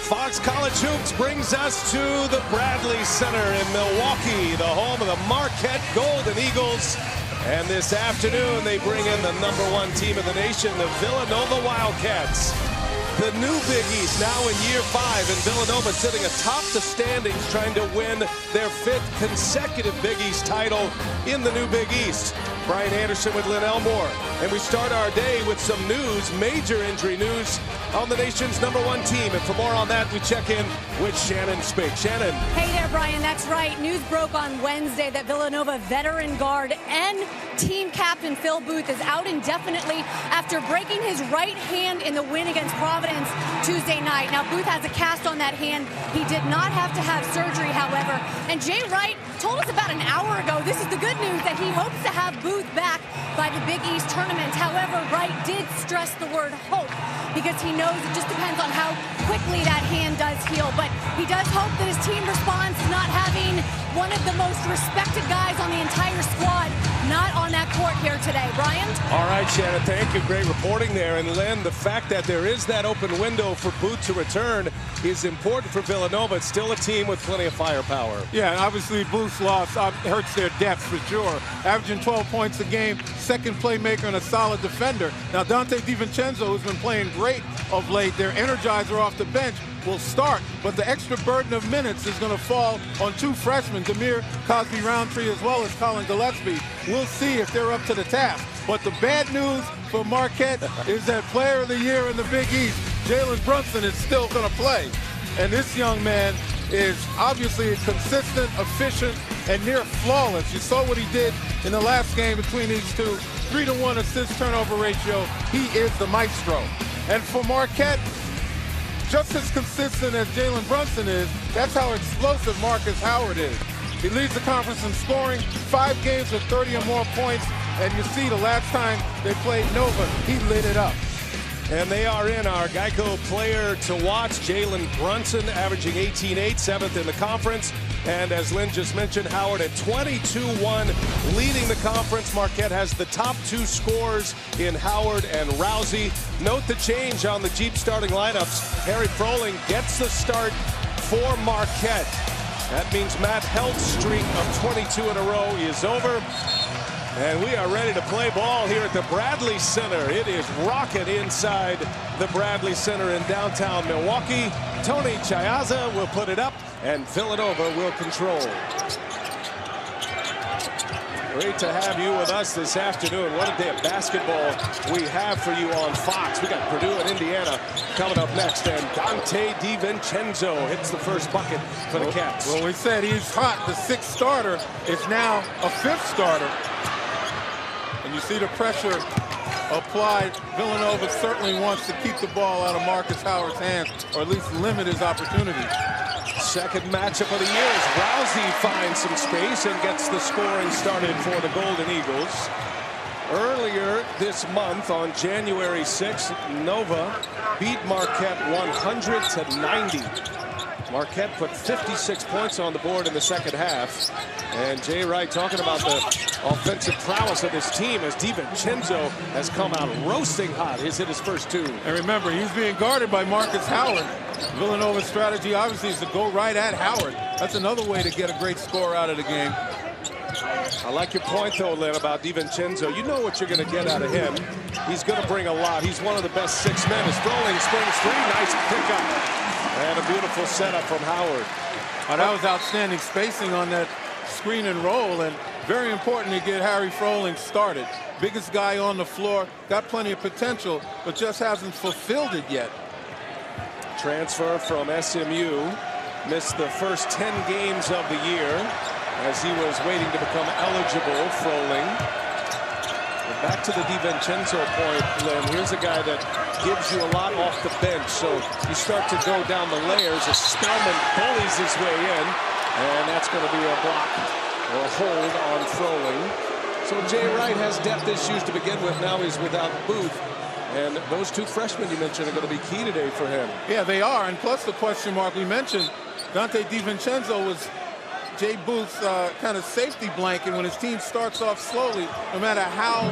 Fox College Hoops brings us to the Bradley Center in Milwaukee, the home of the Marquette Golden Eagles. And this afternoon, they bring in the #1 team of the nation, the Villanova Wildcats. The new Big East now in year 5, and Villanova sitting atop the standings trying to win their 5th consecutive Big East title in the new Big East. Brian Anderson with Lynn Elmore. And we start our day with some news, major injury news on the nation's #1 team. And for more on that, we check in with Shannon Spake. Shannon. Hey there, Brian. That's right. News broke on Wednesday that Villanova veteran guard and team captain Phil Booth is out indefinitely after breaking his right hand in the win against Providence Tuesday night. Now, Booth has a cast on that hand. He did not have to have surgery, however. And Jay Wright told us about an hour ago, this is the good news, that he hopes to have Booth back by the Big East tournament. However, Wright did stress the word hope because he knows it just depends on how quickly that hand does heal. But he does hope that his team responds to not having one of the most respected guys on the entire squad not on that court here today. Brian? All right, Shannon, thank you. Great reporting there. And Len, the fact that there is that open window for Booth to return is important for Villanova. It's still a team with plenty of firepower. Yeah, and obviously Booth's loss hurts their depth for sure. Averaging 12 points a game, second playmaker and a solid defender. Now, Dante DiVincenzo, who's been playing great of late, their energizer off the bench, will start, but the extra burden of minutes is going to fall on 2 freshmen, Demir Cosby-Roundtree as well as Colin Gillespie. We'll see if they're up to the task. But the bad news for Marquette is that player of the year in the Big East, Jalen Brunson, is still going to play. And this young man is obviously consistent, efficient, and near flawless. You saw what he did in the last game between these two. 3-to-1 assist-turnover ratio. He is the maestro. And for Marquette, just as consistent as Jalen Brunson is, that's how explosive Marcus Howard is. He leads the conference in scoring, 5 games with 30 or more points, and you see the last time they played Nova, he lit it up. And they are in our Geico player to watch. Jalen Brunson averaging 18-8, 7th in the conference. And as Lynn just mentioned, Howard at 22-1 leading the conference. Marquette has the top 2 scorers in Howard and Rousey. Note the change on the Jeep starting lineups. Harry Froling gets the start for Marquette. That means Matt Helt's streak of 22 in a row is over. And we are ready to play ball here at the Bradley Center. It is rocking inside the Bradley Center in downtown Milwaukee. Tony Chiazza will put it up, and Villanova will control. Great to have you with us this afternoon. What a day of basketball we have for you on Fox. We got Purdue and Indiana coming up next, and Dante DiVincenzo hits the first bucket for the Cats. Well, we said he's hot. The 6th starter is now a 5th starter. And you see the pressure applied. Villanova certainly wants to keep the ball out of Marcus Howard's hands, or at least limit his opportunities. Second matchup of the year as Rousey finds some space and gets the scoring started for the Golden Eagles. Earlier this month, on January 6th, Nova beat Marquette 100-90. Marquette put 56 points on the board in the second half. And Jay Wright talking about the offensive prowess of this team as DiVincenzo has come out roasting hot. He's hit his first 2. And remember, he's being guarded by Marcus Howard. Villanova's strategy obviously is to go right at Howard. That's another way to get a great score out of the game. I like your point, though, Lynn, about DiVincenzo. You know what you're going to get out of him. He's going to bring a lot. He's one of the best 6 men. As Froling springs 3, nice pickup. And a beautiful setup from Howard. Oh, that was outstanding spacing on that screen and roll, and very important to get Harry Froling started. Biggest guy on the floor, got plenty of potential, but just hasn't fulfilled it yet. Transfer from SMU, missed the first 10 games of the year as he was waiting to become eligible. Froling. Back to the DiVincenzo point, Lynn. Here's a guy that gives you a lot off the bench. So you start to go down the layers as Spellman bullies his way in. And that's going to be a block or a hold on Froling. So Jay Wright has depth issues to begin with. Now he's without Booth. And those 2 freshmen you mentioned are going to be key today for him. Yeah, they are. And plus the question mark we mentioned, Dante DiVincenzo was Jay Booth's kind of safety blanket when his team starts off slowly. No matter how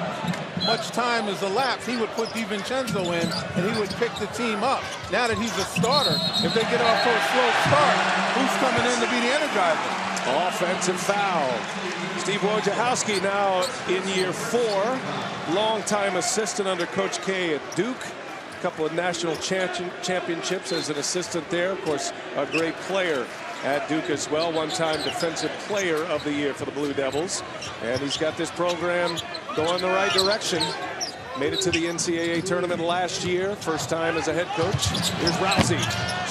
much time has elapsed, he would put DiVincenzo in, and he would pick the team up. Now that he's a starter, if they get off to a slow start, who's coming in to be the energizer? Offensive foul. Steve Wojciechowski now in year 4. Longtime assistant under Coach K at Duke. A couple of national championships as an assistant there. Of course, a great player at Duke as well. One-time defensive player of the year for the Blue Devils. And he's got this program going the right direction. Made it to the NCAA tournament last year. First time as a head coach. Here's Rousey.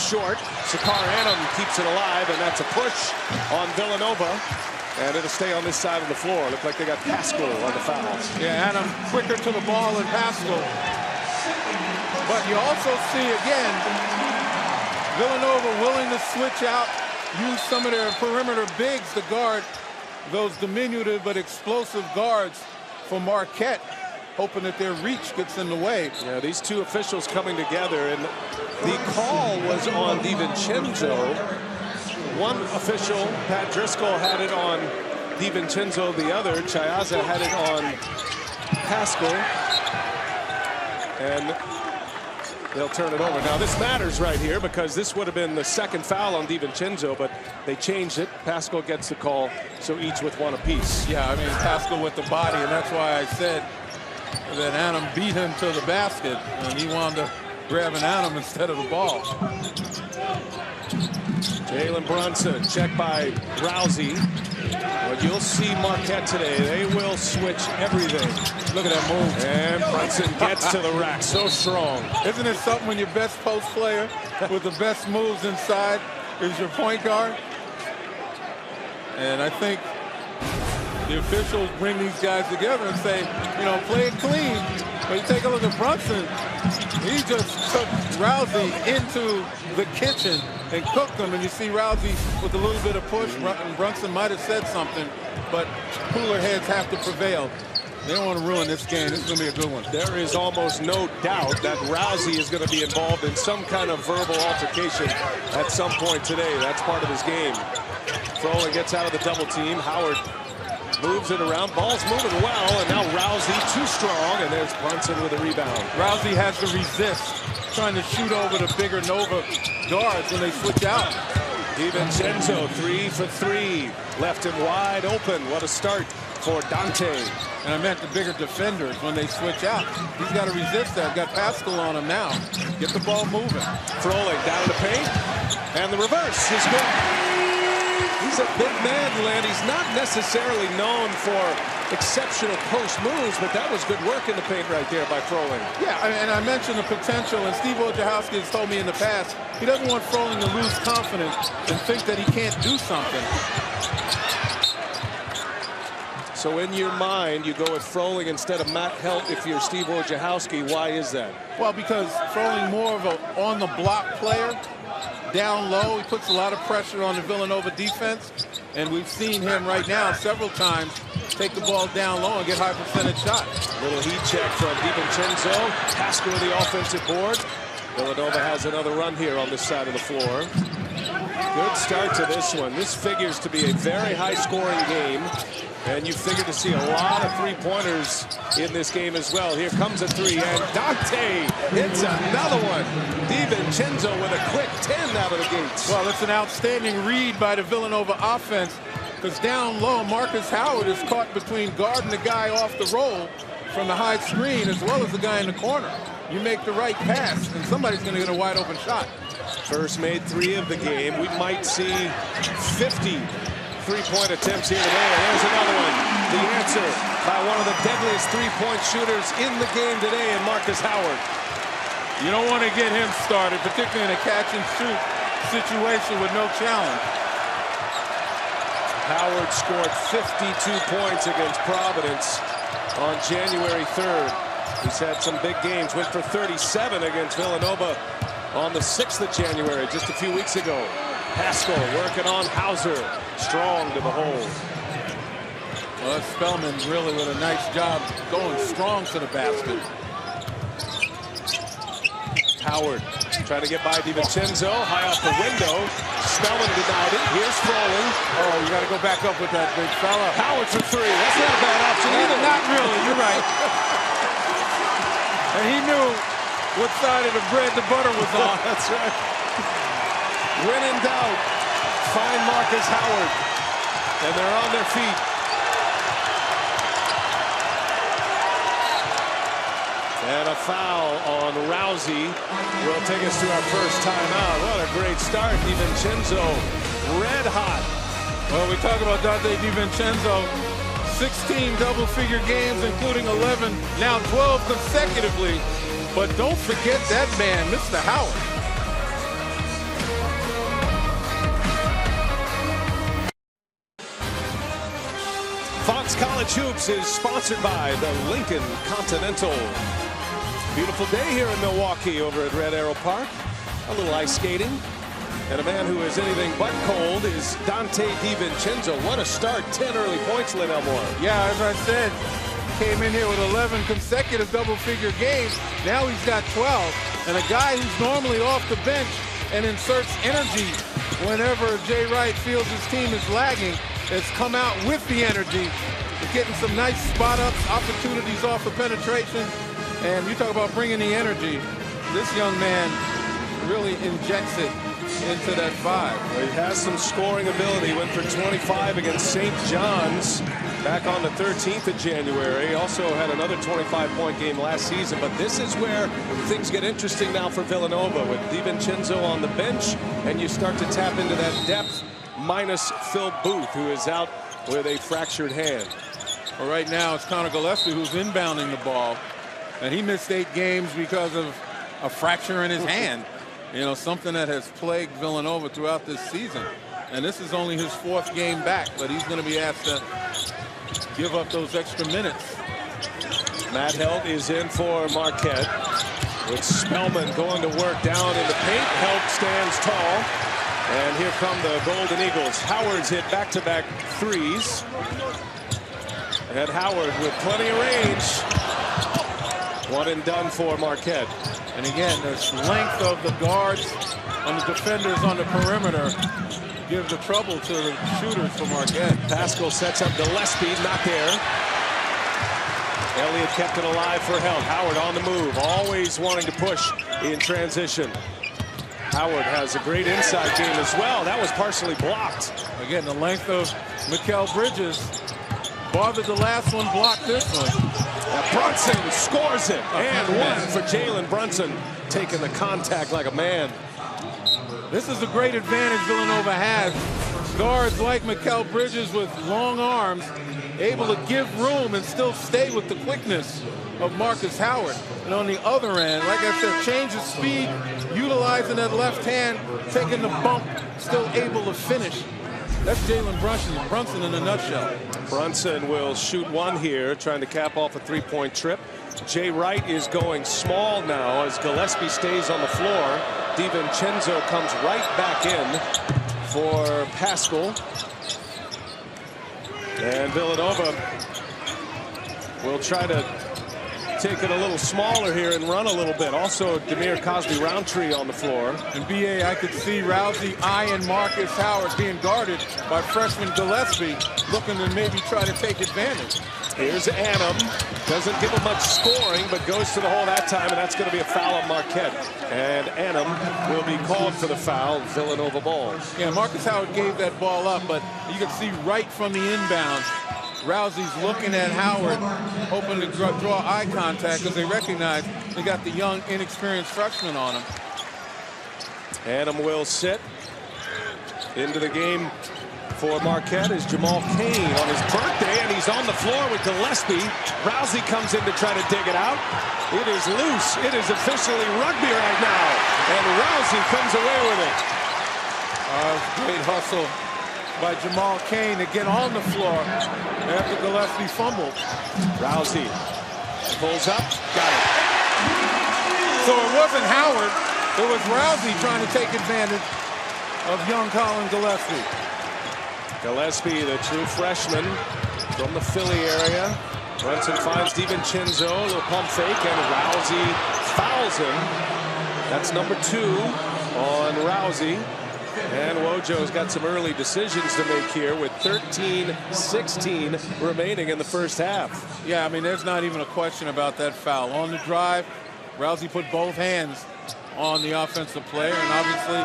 Short. Sakar Anum keeps it alive, and that's a push on Villanova. And it'll stay on this side of the floor. Look like they got Pascal on the fouls. Yeah, Anum quicker to the ball than Pascal. But you also see, again, Villanova willing to switch out, use some of their perimeter bigs to guard those diminutive but explosive guards for Marquette, hoping that their reach gets in the way. Yeah, these two officials coming together, and the call was on DiVincenzo. One official, Pat Driscoll, had it on DiVincenzo. The other, Chiazza, had it on Pascal. And they'll turn it over. Now, this matters right here because this would have been the second foul on DiVincenzo, but they changed it. Pascal gets the call, so each with one apiece. Yeah, I mean, Pascal with the body, and that's why I said that Anum beat him to the basket, and he wound up grabbing Anum instead of the ball. Jalen Brunson, checked by Rousey. But you'll see Marquette today. They will switch everything. Look at that move. And Brunson gets to the rack. So strong. Isn't it something when your best post player with the best moves inside is your point guard? And I think the officials bring these guys together and say, you know, play it clean. But you take a look at Brunson. He just took Rousey into the kitchen and cooked them. And you see Rousey with a little bit of push. Brunson might have said something, but cooler heads have to prevail. They don't want to ruin this game. This is going to be a good one. There is almost no doubt that Rousey is going to be involved in some kind of verbal altercation at some point today. That's part of his game. Froling gets out of the double team. Howard moves it around. Ball's moving well, and now Rousey too strong, and there's Brunson with a rebound. Rousey has to resist, trying to shoot over the bigger Nova guards when they switch out. DiVincenzo 3 for 3. Left him wide open. What a start for Dante. And I meant the bigger defenders when they switch out. He's got to resist that. Got Pascal on him now. Get the ball moving. Froling down the paint, and the reverse is good. He's a big man, Len. He's not necessarily known for exceptional post moves, but that was good work in the paint right there by Froling. Yeah, and I mentioned the potential, and Steve Wojciechowski has told me in the past, he doesn't want Froling to lose confidence and think that he can't do something. So in your mind, you go with Froling instead of Matt Helt if you're Steve Wojciechowski. Why is that? Well, because Froling more of a on-the-block player. Down low, he puts a lot of pressure on the Villanova defense, and we've seen him right now several times take the ball down low and get high percentage shots. Little heat check from DiVincenzo. Pascal with the offensive board. Villanova has another run here on this side of the floor. Good start to this one. This figures to be a very high-scoring game, and you figure to see a lot of three-pointers in this game as well. Here comes a three, and Dante hits another one. DiVincenzo with a quick 10 out of the gates. Well, it's an outstanding read by the Villanova offense, because down low, Marcus Howard is caught between guarding the guy off the roll from the high screen as well as the guy in the corner. You make the right pass, and somebody's going to get a wide-open shot. First made 3 of the game. We might see 50 three-point attempts here today. And there's another one. The answer by one of the deadliest three-point shooters in the game today, and Marcus Howard. You don't want to get him started, particularly in a catch-and-shoot situation with no challenge. Howard scored 52 points against Providence on January 3rd. He's had some big games. Went for 37 against Villanova on the 6th of January, just a few weeks ago. Pascal working on Hauser. Strong to the hole. Well, Spellman really with a nice job going strong to the basket. Howard trying to get by DiVincenzo. High off the window. Spellman denied it. Here's Froling. Oh, you got to go back up with that big fella. Howard for 3. That's not a bad option either. Not really. You're right. And he knew what side of the bread the butter was on. That's right. When in doubt, find Marcus Howard. And they're on their feet. And a foul on Rousey will take us to our first timeout. What a great start. DiVincenzo red hot. Well, we talk about Dante DiVincenzo. 16 double-figure games, including 11, now 12 consecutively. But don't forget that man, Mr. Howard. Fox College Hoops is sponsored by the Lincoln Continental. Beautiful day here in Milwaukee over at Red Arrow Park. A little ice skating. And a man who is anything but cold is Dante DiVincenzo. What a start. 10 early points, Lynn Elmore. Yeah, as I said, came in here with 11 consecutive double-figure games. Now he's got 12. And a guy who's normally off the bench and inserts energy whenever Jay Wright feels his team is lagging, has come out with the energy, getting some nice spot-ups, opportunities off the penetration. And you talk about bringing the energy. This young man really injects it into that 5. Well, he has some scoring ability. Went for 25 against St. John's back on the 13th of January. Also had another 25-point game last season. But this is where things get interesting now for Villanova with DiVincenzo on the bench, and you start to tap into that depth minus Phil Booth, who is out with a fractured hand. Well, right now it's Connor Gillespie who's inbounding the ball, and he missed 8 games because of a fracture in his hand. You know, something that has plagued Villanova throughout this season. And this is only his 4th game back, but he's going to be asked to give up those extra minutes. Matt Held is in for Marquette, with Spellman going to work down in the paint. Held stands tall. And here come the Golden Eagles. Howard's hit back-to-back threes. And Howard with plenty of range. One and done for Marquette. And again, the length of the guards on the defenders on the perimeter give the trouble to the shooters for Marquette. Pascal sets up Gillespie, not there. Elliott kept it alive for Held. Howard on the move, always wanting to push in transition. Howard has a great inside game as well. That was partially blocked. Again, the length of Mikal Bridges bothered the last one, blocked this one. Brunson scores it, and one for Jalen Brunson, taking the contact like a man. This is a great advantage Villanova has. Guards like Mikal Bridges with long arms, able to give room and still stay with the quickness of Marcus Howard. And on the other end, like I said, change of speed, utilizing that left hand, taking the bump, still able to finish. That's Jalen Brunson in a nutshell. Brunson will shoot one here, trying to cap off a 3-point trip. Jay Wright is going small now as Gillespie stays on the floor. DiVincenzo comes right back in for Pascal. And Villanova will try to take it a little smaller here and run a little bit. Also, Demir Cosby-Roundtree on the floor. And BA, I could see Rousey eyeing Marcus Howard being guarded by freshman Gillespie, looking to maybe try to take advantage. Here's Annam. Doesn't give him much scoring, but goes to the hole that time, and that's going to be a foul on Marquette. And Annam will be called for the foul. Villanova balls. Yeah, Marcus Howard gave that ball up, but you can see right from the inbound, Rousey's looking at Howard, hoping to draw eye contact because they recognize they got the young, inexperienced freshman on him. Annam will sit. Into the game for Marquette is Jamal Cain on his birthday, and he's on the floor with Gillespie. Rousey comes in to try to dig it out. It is loose. It is officially rugby right now, and Rousey comes away with it. Great hustle by Jamal Cain to get on the floor after Gillespie fumbled. Rousey pulls up, got it. So it wasn't Howard, it was Rousey trying to take advantage of young Colin Gillespie. Gillespie, the true freshman from the Philly area. Brunson finds DiVincenzo, a little pump fake, and Rousey fouls him. That's number 2 on Rousey. And Wojo's got some early decisions to make here with 13-16 remaining in the first half. Yeah, I mean, there's not even a question about that foul. On the drive, Rousey put both hands on the offensive player, and obviously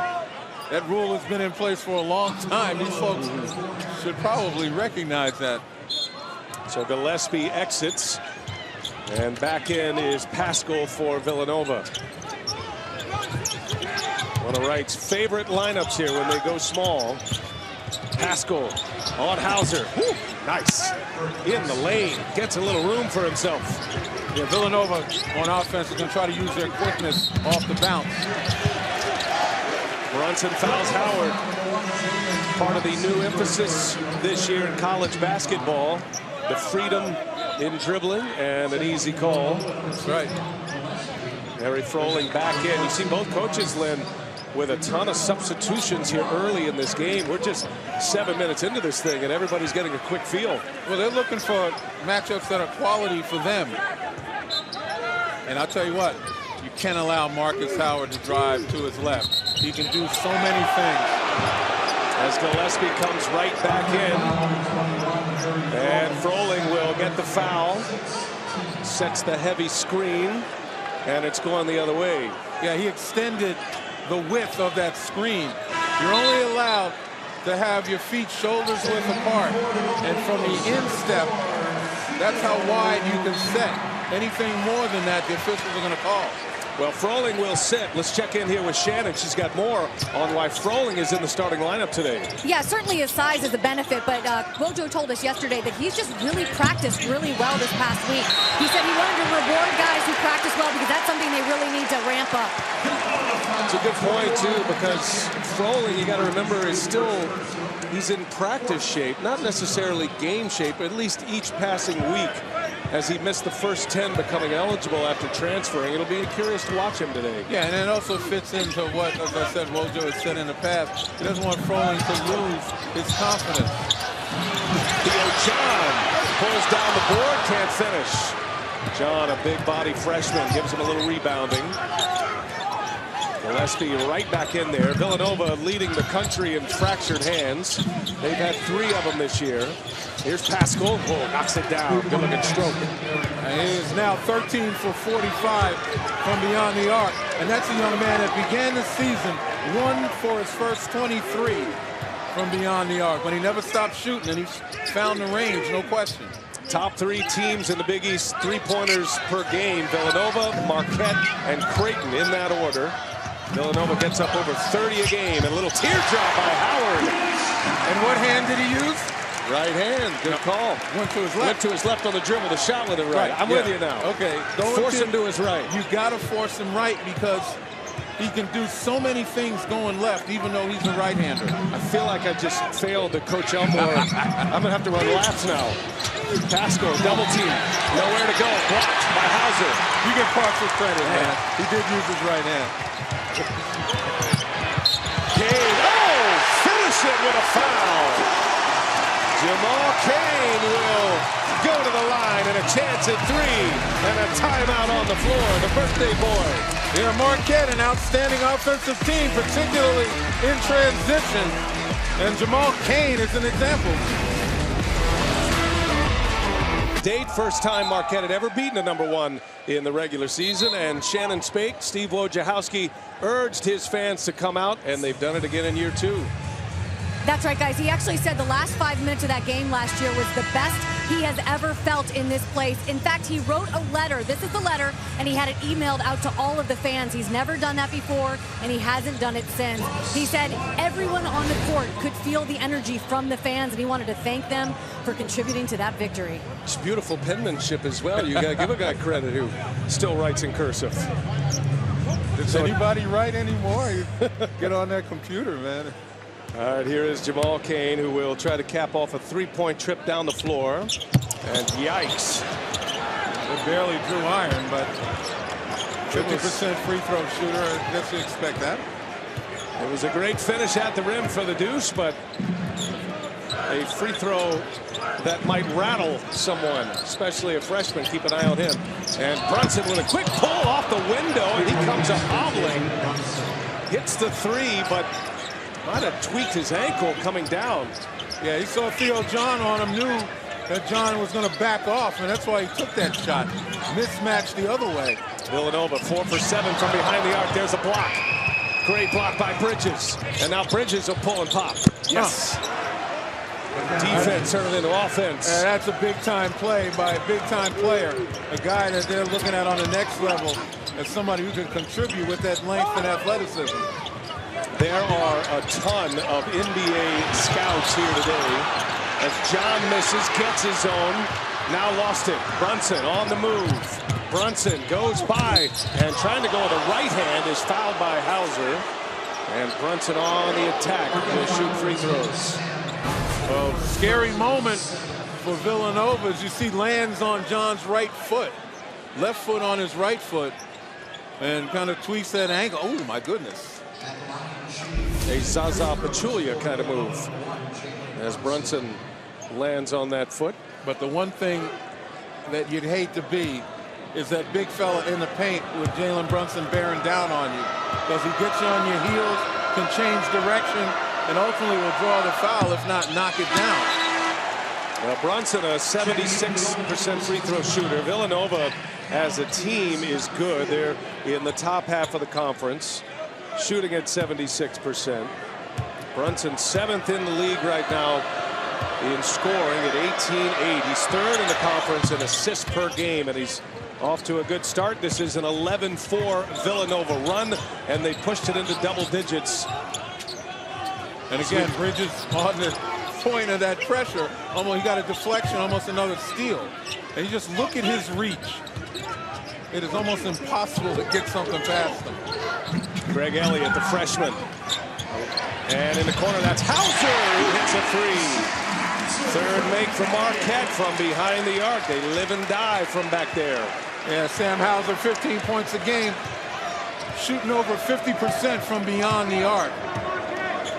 that rule has been in place for a long time. These folks should probably recognize that. So Gillespie exits, and back in is Pascal for Villanova. One of Wright's favorite lineups here when they go small. Pascal on Hauser. Woo, nice. In the lane. Gets a little room for himself. Yeah, Villanova on offense is going to try to use their quickness off the bounce. Brunson fouls Howard. Part of the new emphasis this year in college basketball. The freedom in dribbling and an easy call. That's right. Harry Froling back in. You see both coaches, Lynn, with a ton of substitutions here early in this game. We're just 7 minutes into this thing, and everybody's getting a quick feel. Well, they're looking for matchups that are quality for them. And I'll tell you what, you can't allow Marcus Howard to drive to his left. He can do so many things. As Gillespie comes right back in. And Froling will get the foul. Sets the heavy screen. And it's going the other way. Yeah, he extended the width of that screen. You're only allowed to have your feet shoulders width apart. And from the instep, that's how wide you can set. Anything more than that, the officials are going to call. Well, Froling will sit. Let's check in here with Shannon. She's got more on why Froling is in the starting lineup today. Yeah, certainly his size is a benefit, but Wojo told us yesterday that he's just really practiced really well this past week. He said he wanted to reward guys who practice well because that's something they really need to ramp up. It's a good point, too, because Froling, you got to remember, is still, he's in practice shape, not necessarily game shape, but at least each passing week. As he missed the first 10 becoming eligible after transferring. It'll be curious to watch him today. Yeah, and it also fits into what, as I said, Wojo has said in the past. He doesn't want Froling to lose his confidence. Theo John pulls down the board, can't finish. John, a big body freshman, gives him a little rebounding. Gillespie right back in there. Villanova leading the country in fractured hands. They've had 3 of them this year. Here's Pascal. Oh, knocks it down. Good looking stroke. And he is now 13 for 45 from beyond the arc. And that's a young man that began the season 1 for his first 23 from beyond the arc. When he never stopped shooting, and he's found the range, no question. Top 3 teams in the Big East, 3-pointers per game. Villanova, Marquette, and Creighton in that order. Villanova gets up over 30 a game. And a little teardrop by Howard. And what hand did he use? Right hand. Good call. Went to his left. Went to his left on the dribble. The shot with it right. I'm with you now. Okay. Force him to his right. You got to force him right because he can do so many things going left, even though he's a right-hander. I feel like I just failed to coach Elmore. I'm going to have to run laps now. Pascal, double team. Nowhere to go. Blocked by Hauser. You get partial credit, man. He did use his right hand. Kane. Oh! Finish it with a foul. Jamal Kane will go to the line and a chance at 3 and a timeout on the floor. The birthday boy. Yeah, Marquette, an outstanding offensive team, particularly in transition. And Jamal Kane is an example. Date, first time Marquette had ever beaten a #1 in the regular season. And Shannon Spake, Steve Wojciechowski urged his fans to come out, and they've done it again in year 2. That's right, guys. He actually said the last 5 minutes of that game last year was the best he has ever felt in this place. In fact, he wrote a letter. This is the letter, and he had it emailed out to all of the fans. He's never done that before, and he hasn't done it since. He said everyone on the court could feel the energy from the fans, and he wanted to thank them for contributing to that victory. It's beautiful penmanship as well. You got to give a guy credit who still writes in cursive. Does anybody write anymore? Get on that computer, man. All right, here is Jamal Kane, who will try to cap off a 3-point trip down the floor. And yikes. They barely drew iron, but 50% free throw shooter. I guess you expect that. It was a great finish at the rim for the Deuce, but a free throw that might rattle someone, especially a freshman. Keep an eye on him. And Brunson with a quick pull off the window, and he comes up hobbling. Hits the 3, but might have tweaked his ankle coming down. Yeah, he saw Theo John on him, knew that John was going to back off, and that's why he took that shot. Mismatched the other way. Villanova 4 for 7 from behind the arc. There's a block. Great block by Bridges. And now Bridges will pull and pop. Yes. Defense turned into offense. That's a big-time play by a big-time player. A guy that they're looking at on the next level as somebody who can contribute with that length and athleticism. There are a ton of NBA scouts here today. As John misses, gets his own. Now lost it. Brunson on the move. Brunson goes by and trying to go with the right hand is fouled by Hauser. And Brunson on the attack to shoot free throws. A scary moment for Villanova as you see lands on John's right foot. Left foot on his right foot and kind of tweaks that ankle. Oh, my goodness. A Zaza Pachulia kind of move as Brunson lands on that foot. But the one thing that you'd hate to be is that big fella in the paint with Jalen Brunson bearing down on you. Because he gets you on your heels, can change direction, and ultimately will draw the foul, if not knock it down. Well, Brunson, a 76% free throw shooter. Villanova, as a team, is good. They're in the top half of the conference, shooting at 76%. Brunson 7th in the league right now in scoring at 18-8. He's 3rd in the conference in assists per game, and he's off to a good start. This is an 11-4 Villanova run, and they pushed it into double digits. And again, Bridges on the point of that pressure. Almost, he got a deflection, almost another steal. And you just look at his reach. It is almost impossible to get something past him. Greg Elliott, the freshman. And in the corner, that's Hauser who hits a three. 3rd make for Marquette from behind the arc. They live and die from back there. Yeah, Sam Hauser, 15 points a game, shooting over 50% from beyond the arc.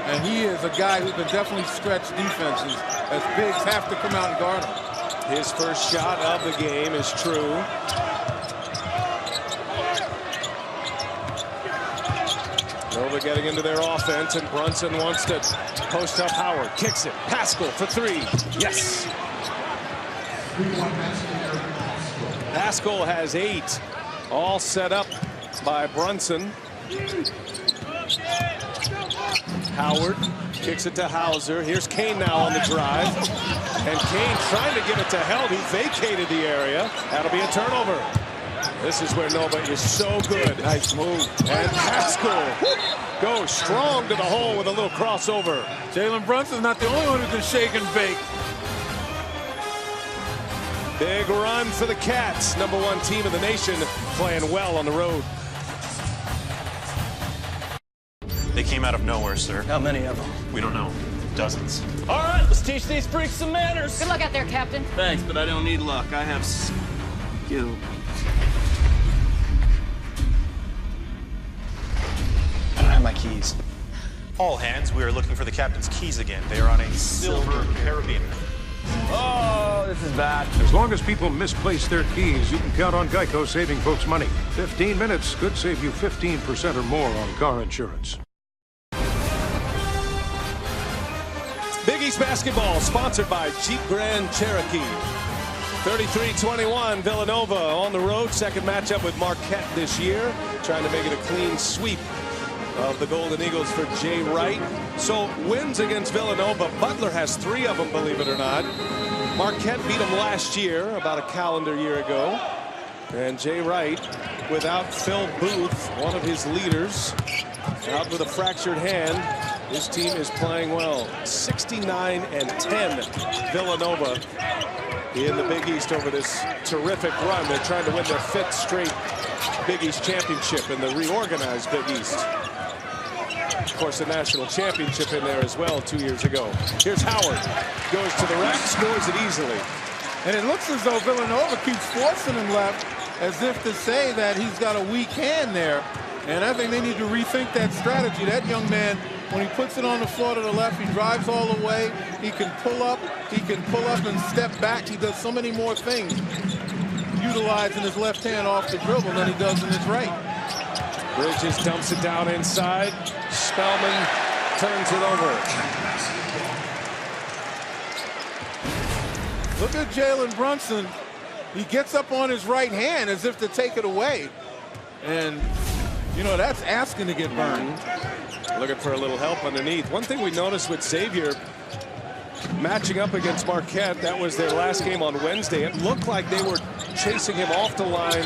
And he is a guy who can definitely stretch defenses as bigs have to come out and guard him. His first shot of the game is true. Nova getting into their offense, and Brunson wants to post up Howard. Kicks it. Pascal for 3. Yes. Pascal has 8. All set up by Brunson. Howard kicks it to Hauser. Here's Kane now on the drive. And Kane trying to give it to Held, who vacated the area. That'll be a turnover. This is where Nova is so good. Nice move. And Pascal goes strong to the hole with a little crossover. Jalen Brunson's not the only one who can shake and bake. Big run for the Cats. #1 team in the nation, playing well on the road. They came out of nowhere, sir. How many of them? We don't know. Dozens. All right, let's teach these freaks some manners. Good luck out there, Captain. Thanks, but I don't need luck. I have skill. I don't have my keys. All hands, we are looking for the captain's keys again. They are on a silver carabiner. Oh, this is bad. As long as people misplace their keys, you can count on Geico saving folks money. 15 minutes could save you 15% or more on car insurance. Big East basketball sponsored by Jeep Grand Cherokee. 33-21 Villanova on the road. Second matchup with Marquette this year. Trying to make it a clean sweep of the Golden Eagles for Jay Wright. So wins against Villanova. Butler has 3 of them, believe it or not. Marquette beat them last year, about a calendar year ago. And Jay Wright, without Phil Booth, one of his leaders, out with a fractured hand. His team is playing well. 69-10 Villanova in the Big East over this terrific run. They're trying to win their 5th straight Big East championship in the reorganized Big East. Of course, the national championship in there as well 2 years ago. Here's Howard. Goes to the rack, scores it easily. And it looks as though Villanova keeps forcing him left as if to say that he's got a weak hand there. And I think they need to rethink that strategy. That young man, when he puts it on the floor to the left, he drives all the way. He can pull up and step back. He does so many more things utilizing his left hand off the dribble than he does in his right. Bridges dumps it down inside. Spellman turns it over. Look at Jalen Brunson. He gets up on his right hand as if to take it away. And, you know, that's asking to get burned. Looking for a little help underneath. One thing we noticed with Xavier matching up against Marquette, that was their last game on Wednesday. It looked like they were chasing him off the line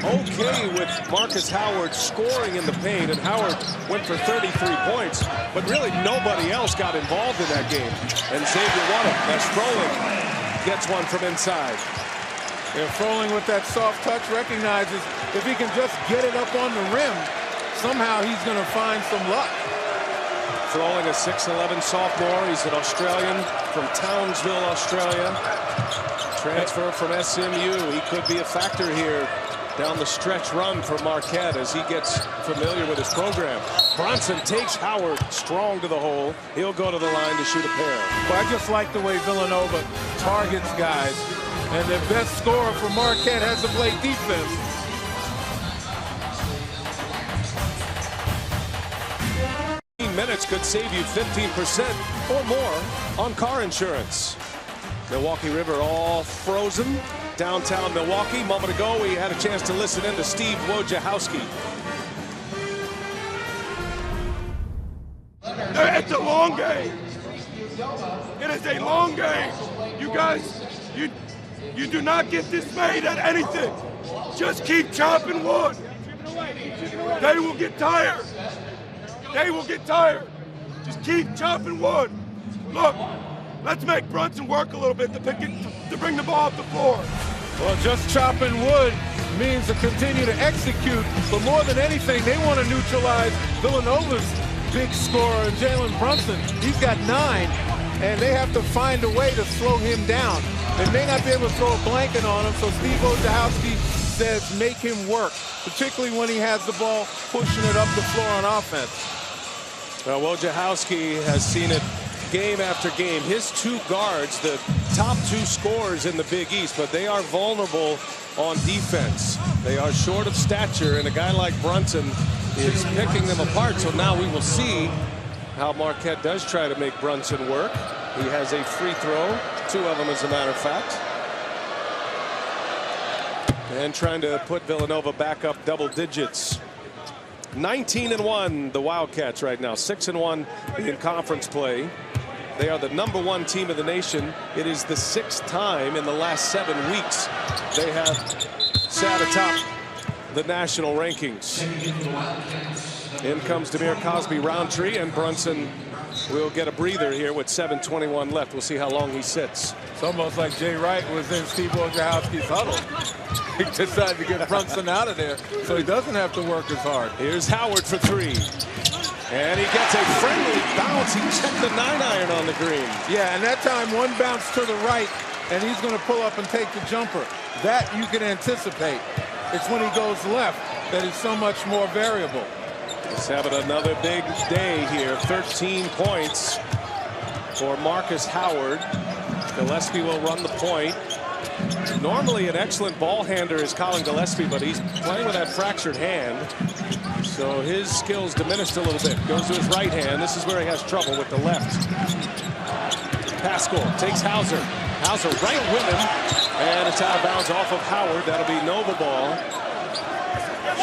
okay with Marcus Howard scoring in the paint, and Howard went for 33 points, but really nobody else got involved in that game. And Xavier won it as Froling gets one from inside. Yeah, Froling with that soft touch recognizes if he can just get it up on the rim, somehow he's going to find some luck. Froling, a 6'11" sophomore. He's an Australian from Townsville, Australia. Transfer from SMU. He could be a factor here down the stretch run for Marquette as he gets familiar with his program. Brunson takes Howard strong to the hole. He'll go to the line to shoot a pair. Well, I just like the way Villanova targets guys. And their best scorer for Marquette has to play defense. Minutes could save you 15% or more on car insurance. Milwaukee River all frozen. Downtown Milwaukee. A moment ago, we had a chance to listen in to Steve Wojciechowski. It's a long game. It is a long game. You guys, you do not get dismayed at anything. Just keep chopping wood. They will get tired. They will get tired. Just keep chopping wood. Look, let's make Brunson work a little bit to bring the ball up the floor. Well, just chopping wood means to continue to execute, but more than anything, they want to neutralize Villanova's big scorer, Jalen Brunson. He's got 9, and they have to find a way to slow him down. They may not be able to throw a blanket on him, so Steve Wojciechowski says make him work, particularly when he has the ball pushing it up the floor on offense. Well, Wojciechowski has seen it game after game. His 2 guards, the top 2 scorers in the Big East, but they are vulnerable on defense. They are short of stature, and a guy like Brunson is picking them apart. So now we will see how Marquette does try to make Brunson work. He has a free throw, 2 of them as a matter of fact. And trying to put Villanova back up double digits. 19-1 the Wildcats right now, 6-1 in conference play. They are the #1 team in the nation. It is the 6th time in the last 7 weeks they have sat atop the national rankings. In comes Demir Cosby-Roundtree, and Brunson will get a breather here with 7:21 left. We'll see how long he sits. It's almost like Jay Wright was in Steve Wojciechowski's huddle. He decided to get Brunson out of there so he doesn't have to work as hard. Here's Howard for 3. And he gets a friendly bounce. He checked the 9-iron on the green. Yeah, and that time 1 bounce to the right, and he's going to pull up and take the jumper. That you can anticipate. It's when he goes left that is so much more variable. He's having another big day here. 13 points for Marcus Howard. Gillespie will run the point. Normally an excellent ball handler is Colin Gillespie, but he's playing with that fractured hand. So his skills diminished a little bit. Goes to his right hand. This is where he has trouble with the left. Pascal takes Hauser. Hauser right with him. And it's out of bounds off of Howard. That'll be Nova ball.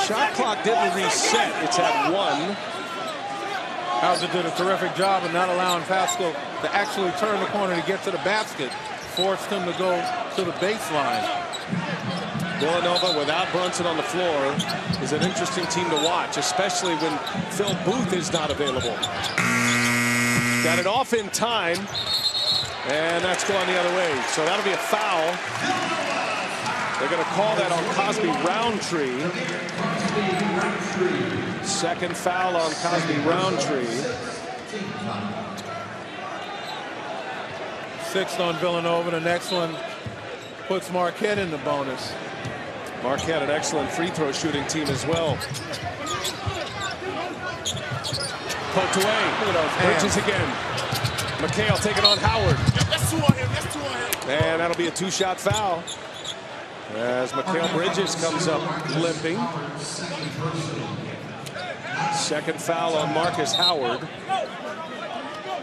Shot clock didn't reset. It's at 1. Hauser did a terrific job of not allowing Pascal to actually turn the corner to get to the basket. Forced him to go to the baseline. Villanova, without Brunson on the floor, is an interesting team to watch, especially when Phil Booth is not available. Got it off in time, and that's going the other way. So that'll be a foul. They're going to call that on Cosby-Roundtree. Second foul on Cosby-Roundtree. 6th on Villanova. The next one puts Marquette in the bonus. Marquette, an excellent free throw shooting team as well. Poked away. Look at those Bridges hands. again. McHale taking on Howard. That's 2 on him. That's 2 on him. And that'll be a 2-shot foul as McHale Bridges comes up limping. Second foul on Marcus Howard.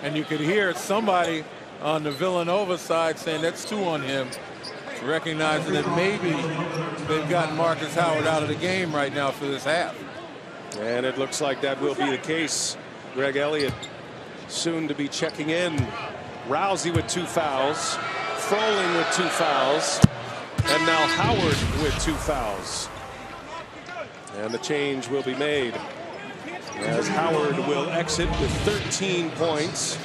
And you could hear somebody on the Villanova side saying that's 2 on him, recognizing that maybe they've gotten Marcus Howard out of the game right now for this half. And it looks like that will be the case. Greg Elliott soon to be checking in. Rousey with 2 fouls. Froling with 2 fouls. And now Howard with 2 fouls. And the change will be made as Howard will exit with 13 points.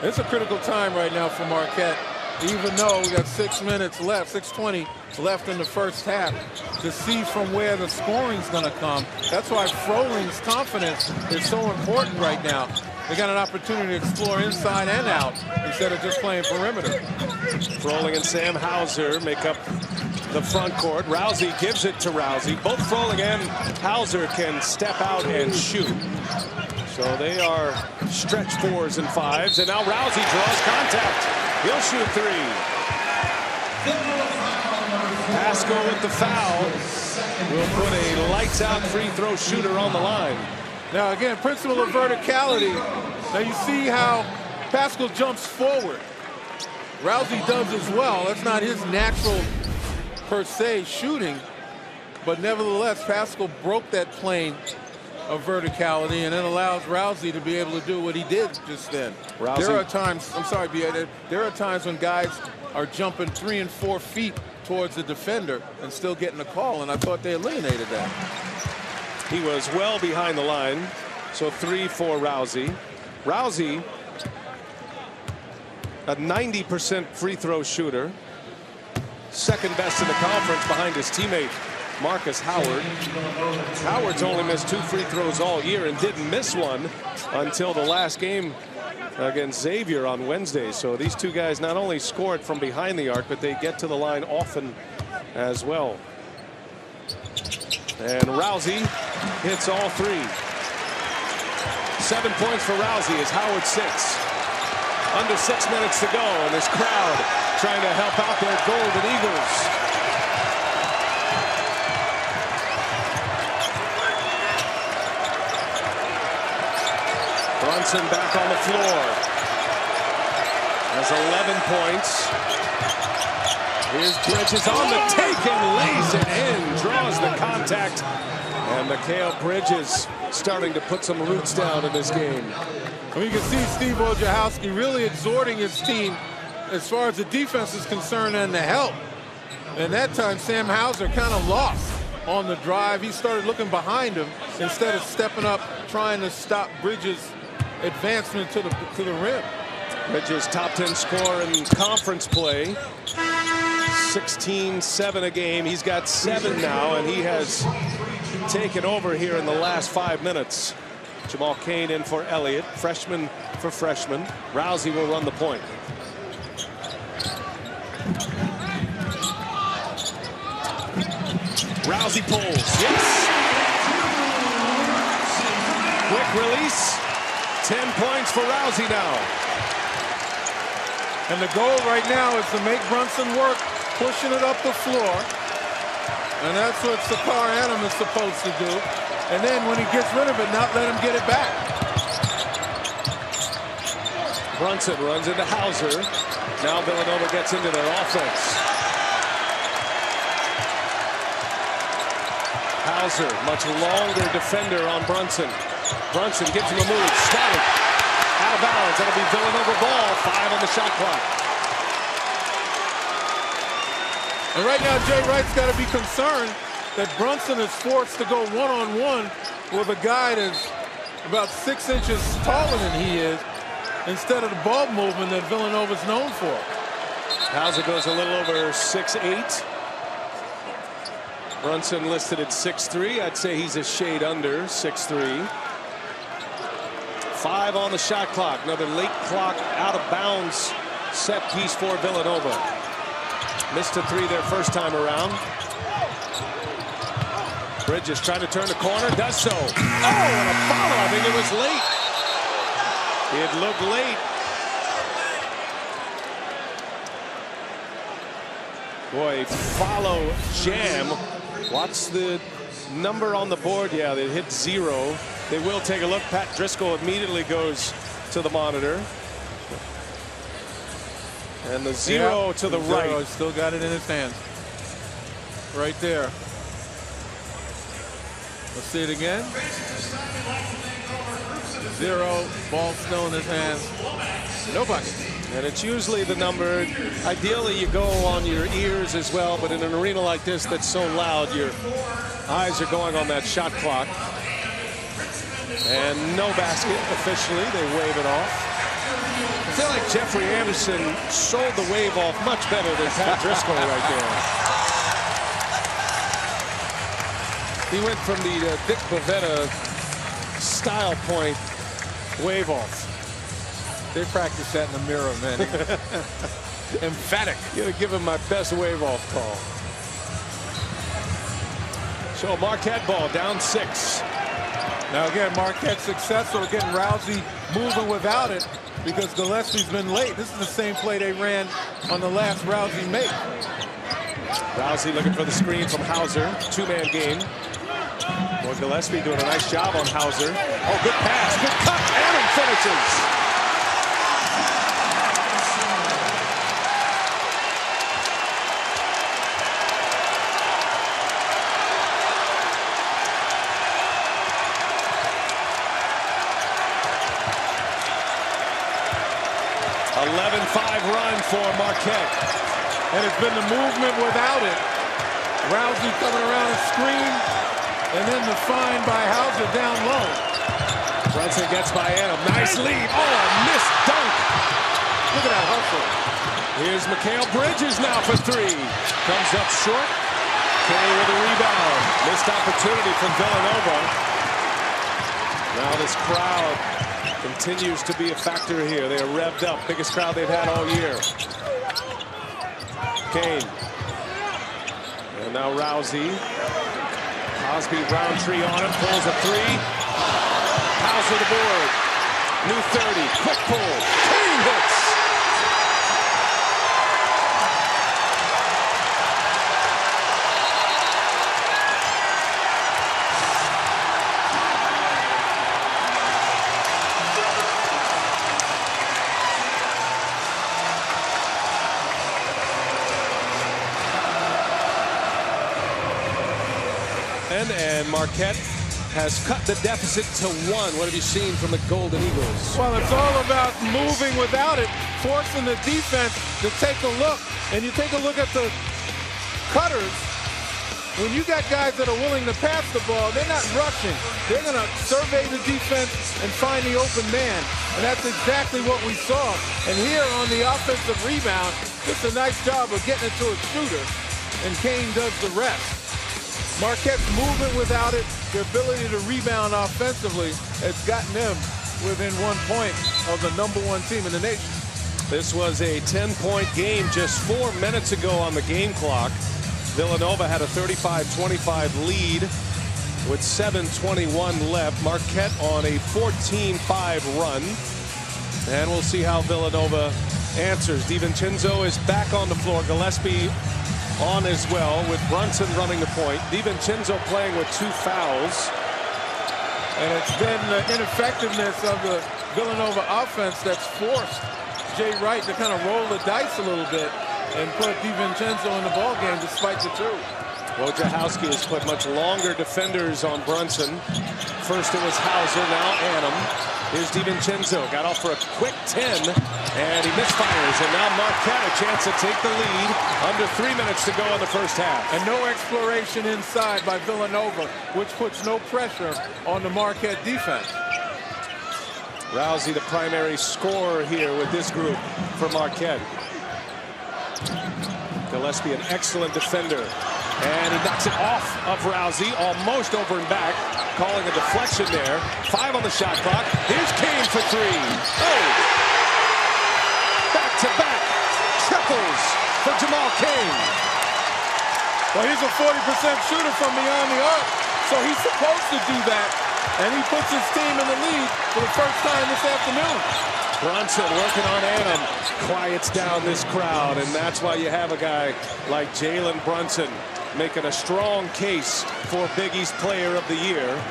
It's a critical time right now for Marquette, even though we got 6 minutes left, 6:20 left in the first half, to see from where the scoring's going to come. That's why Froling's confidence is so important right now. They got an opportunity to explore inside and out instead of just playing perimeter. Froling and Sam Hauser make up the front court. Rousey gives it to Rousey. Both Froling and Hauser can step out and shoot. So they are stretch 4s and 5s. And now Rousey draws contact. He'll shoot 3. Pascal with the foul will put a lights-out free throw shooter on the line. Now again, principle of verticality. Now you see how Pascal jumps forward. Rousey does as well. That's not his natural per se shooting, but nevertheless Pascal broke that plane of verticality and it allows Rousey to be able to do what he did just then. Rousey. There are times, I'm sorry, B.A., there are times when guys are jumping 3 and 4 feet towards the defender and still getting a call, and I thought they eliminated that. He was well behind the line, so 3 for Rousey. Rousey, a 90% free throw shooter, second best in the conference behind his teammate Marcus Howard. Howard's only missed 2 free throws all year and didn't miss one until the last game against Xavier on Wednesday. So these 2 guys not only scored from behind the arc, but they get to the line often as well. And Rousey hits all 3. 7 points for Rousey as Howard 6. Under 6 minutes to go, and this crowd trying to help out their Golden Eagles. Brunson back on the floor. Has 11 points. Here's Bridges on the take and lays it in. Draws the contact. And Mikal Bridges starting to put some roots down in this game. Well, you can see Steve Wojciechowski really exhorting his team as far as the defense is concerned and the help. And that time Sam Hauser kind of lost on the drive. He started looking behind him instead of stepping up trying to stop Bridges' advancement to the rim. Bridges top 10 scorer in conference play. 16-7 a game. He's got 7 now, and he has taken over here in the last 5 minutes. Jamal Cain in for Elliott, freshman for freshman. Rousey will run the point. Rousey pulls. Yes. Quick release. 10 points for Rousey now. And the goal right now is to make Brunson work, pushing it up the floor. And that's what Sakar Adam is supposed to do. And then when he gets rid of it, not let him get it back. Brunson runs into Hauser. Now Villanova gets into their offense. Hauser, much longer defender on Brunson. Brunson gives him a move. Started. Out of bounds. That'll be Villanova ball. 5 on the shot clock. And right now, Jay Wright's got to be concerned that Brunson is forced to go one-on-one with a guy that's about 6 inches taller than he is, instead of the ball movement that Villanova's known for. Hauser goes a little over 6'8". Brunson listed at 6'3". I'd say he's a shade under 6'3". 5 on the shot clock. Another late clock out of bounds set piece for Villanova. Missed a 3 their first time around. Bridges trying to turn the corner, does so. Oh, and a foul. I think it was late. It looked late. Boy, follow jam. Watch the number on the board? Yeah, they hit 0. They will take a look. Pat Driscoll immediately goes to the monitor. And the 0 to the right. He's still got it in his hand. Right there. Let's see it again. 0, ball still in his hands. Nobody. And it's usually the number. Ideally, you go on your ears as well, but in an arena like this that's so loud, your eyes are going on that shot clock. And no basket officially. They wave it off. I feel like Jeffrey Anderson sold the wave off much better than Pat Driscoll right there. He went from the Dick Bavetta style point wave off. They practice that in the mirror, man. Emphatic. Gonna give him my best wave off call. So Marquette ball down 6. Now again, Marquette successful getting Rousey moving without it because Gillespie's been late. This is the same play they ran on the last Rousey make. Rousey looking for the screen from Hauser. Two-man game. Well, Gillespie doing a nice job on Hauser. Oh, good pass, good cut, and he finishes. 11-5 run for Marquette. And it's been the movement without it. Rousey coming around a screen, and then the find by Hauser down low. Brunson gets by Adam. Nice lead. Oh, a missed dunk. Look at that hustle. Here's Mikal Bridges now for 3. Comes up short. Kay with a rebound. Missed opportunity from Villanova. Now this crowd continues to be a factor here. They are revved up. Biggest crowd they've had all year. Kane. And now Rousey. Cosby Roundtree on him. Pulls a 3. Hauser the board. New 30. Quick pull. Kane hits. And Marquette has cut the deficit to 1. What have you seen from the Golden Eagles? Well, it's all about moving without it, forcing the defense to take a look. And you take a look at the cutters. When you got guys that are willing to pass the ball, they're not rushing. They're going to survey the defense and find the open man. And that's exactly what we saw. And here on the offensive rebound, it's a nice job of getting it to a shooter. And Kane does the rest. Marquette's movement without it, their ability to rebound offensively has gotten them within 1 point of the #1 team in the nation. This was a 10-point game just 4 minutes ago on the game clock. Villanova had a 35-25 lead with 7:21 left. Marquette on a 14-5 run. And we'll see how Villanova answers. DiVincenzo is back on the floor. Gillespie on as well, with Brunson running the point. DiVincenzo playing with 2 fouls. And it's been the ineffectiveness of the Villanova offense that's forced Jay Wright to kind of roll the dice a little bit and put DiVincenzo in the ballgame despite the 2. Wojciechowski has put much longer defenders on Brunson. First it was Hauser, now Adam. Here's DiVincenzo, got off for a quick 10, and he misfires. And now Marquette a chance to take the lead. Under 3 minutes to go in the first half. And no exploration inside by Villanova, which puts no pressure on the Marquette defense. Rousey, the primary scorer here with this group for Marquette. Gillespie, an excellent defender. And he knocks it off of Rousey, almost over and back. Calling a deflection there. 5 on the shot clock. Here's Kane for 3. Oh! Back-to-back triples for Jamal Kane. Well, he's a 40% shooter from beyond the arc, so he's supposed to do that. And he puts his team in the lead for the first time this afternoon. Brunson working on Adam. Quiets down this crowd, and that's why you have a guy like Jalen Brunson. making a strong case for Big East Player of the Year.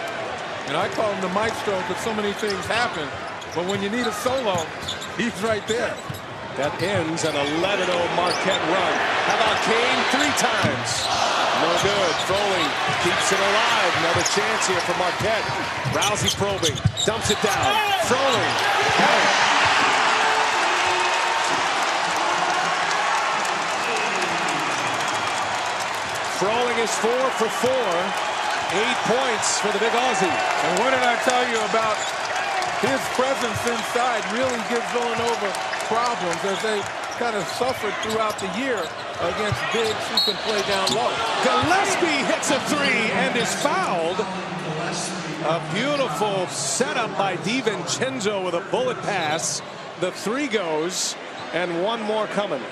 And I call him the maestro because so many things happen. But when you need a solo, he's right there. That ends an 11-0 Marquette run. How about Kane 3 times? No good. Froling keeps it alive. Another chance here for Marquette. Rousey probing. Dumps it down. Froling. Froling is 4 for 4. 8 points for the big Aussie. And what did I tell you about his presence inside really gives Villanova problems as they kind of suffered throughout the year against bigs who can play down low. Gillespie hits a 3 and is fouled. A beautiful setup by DiVincenzo with a bullet pass. The 3 goes and 1 more coming.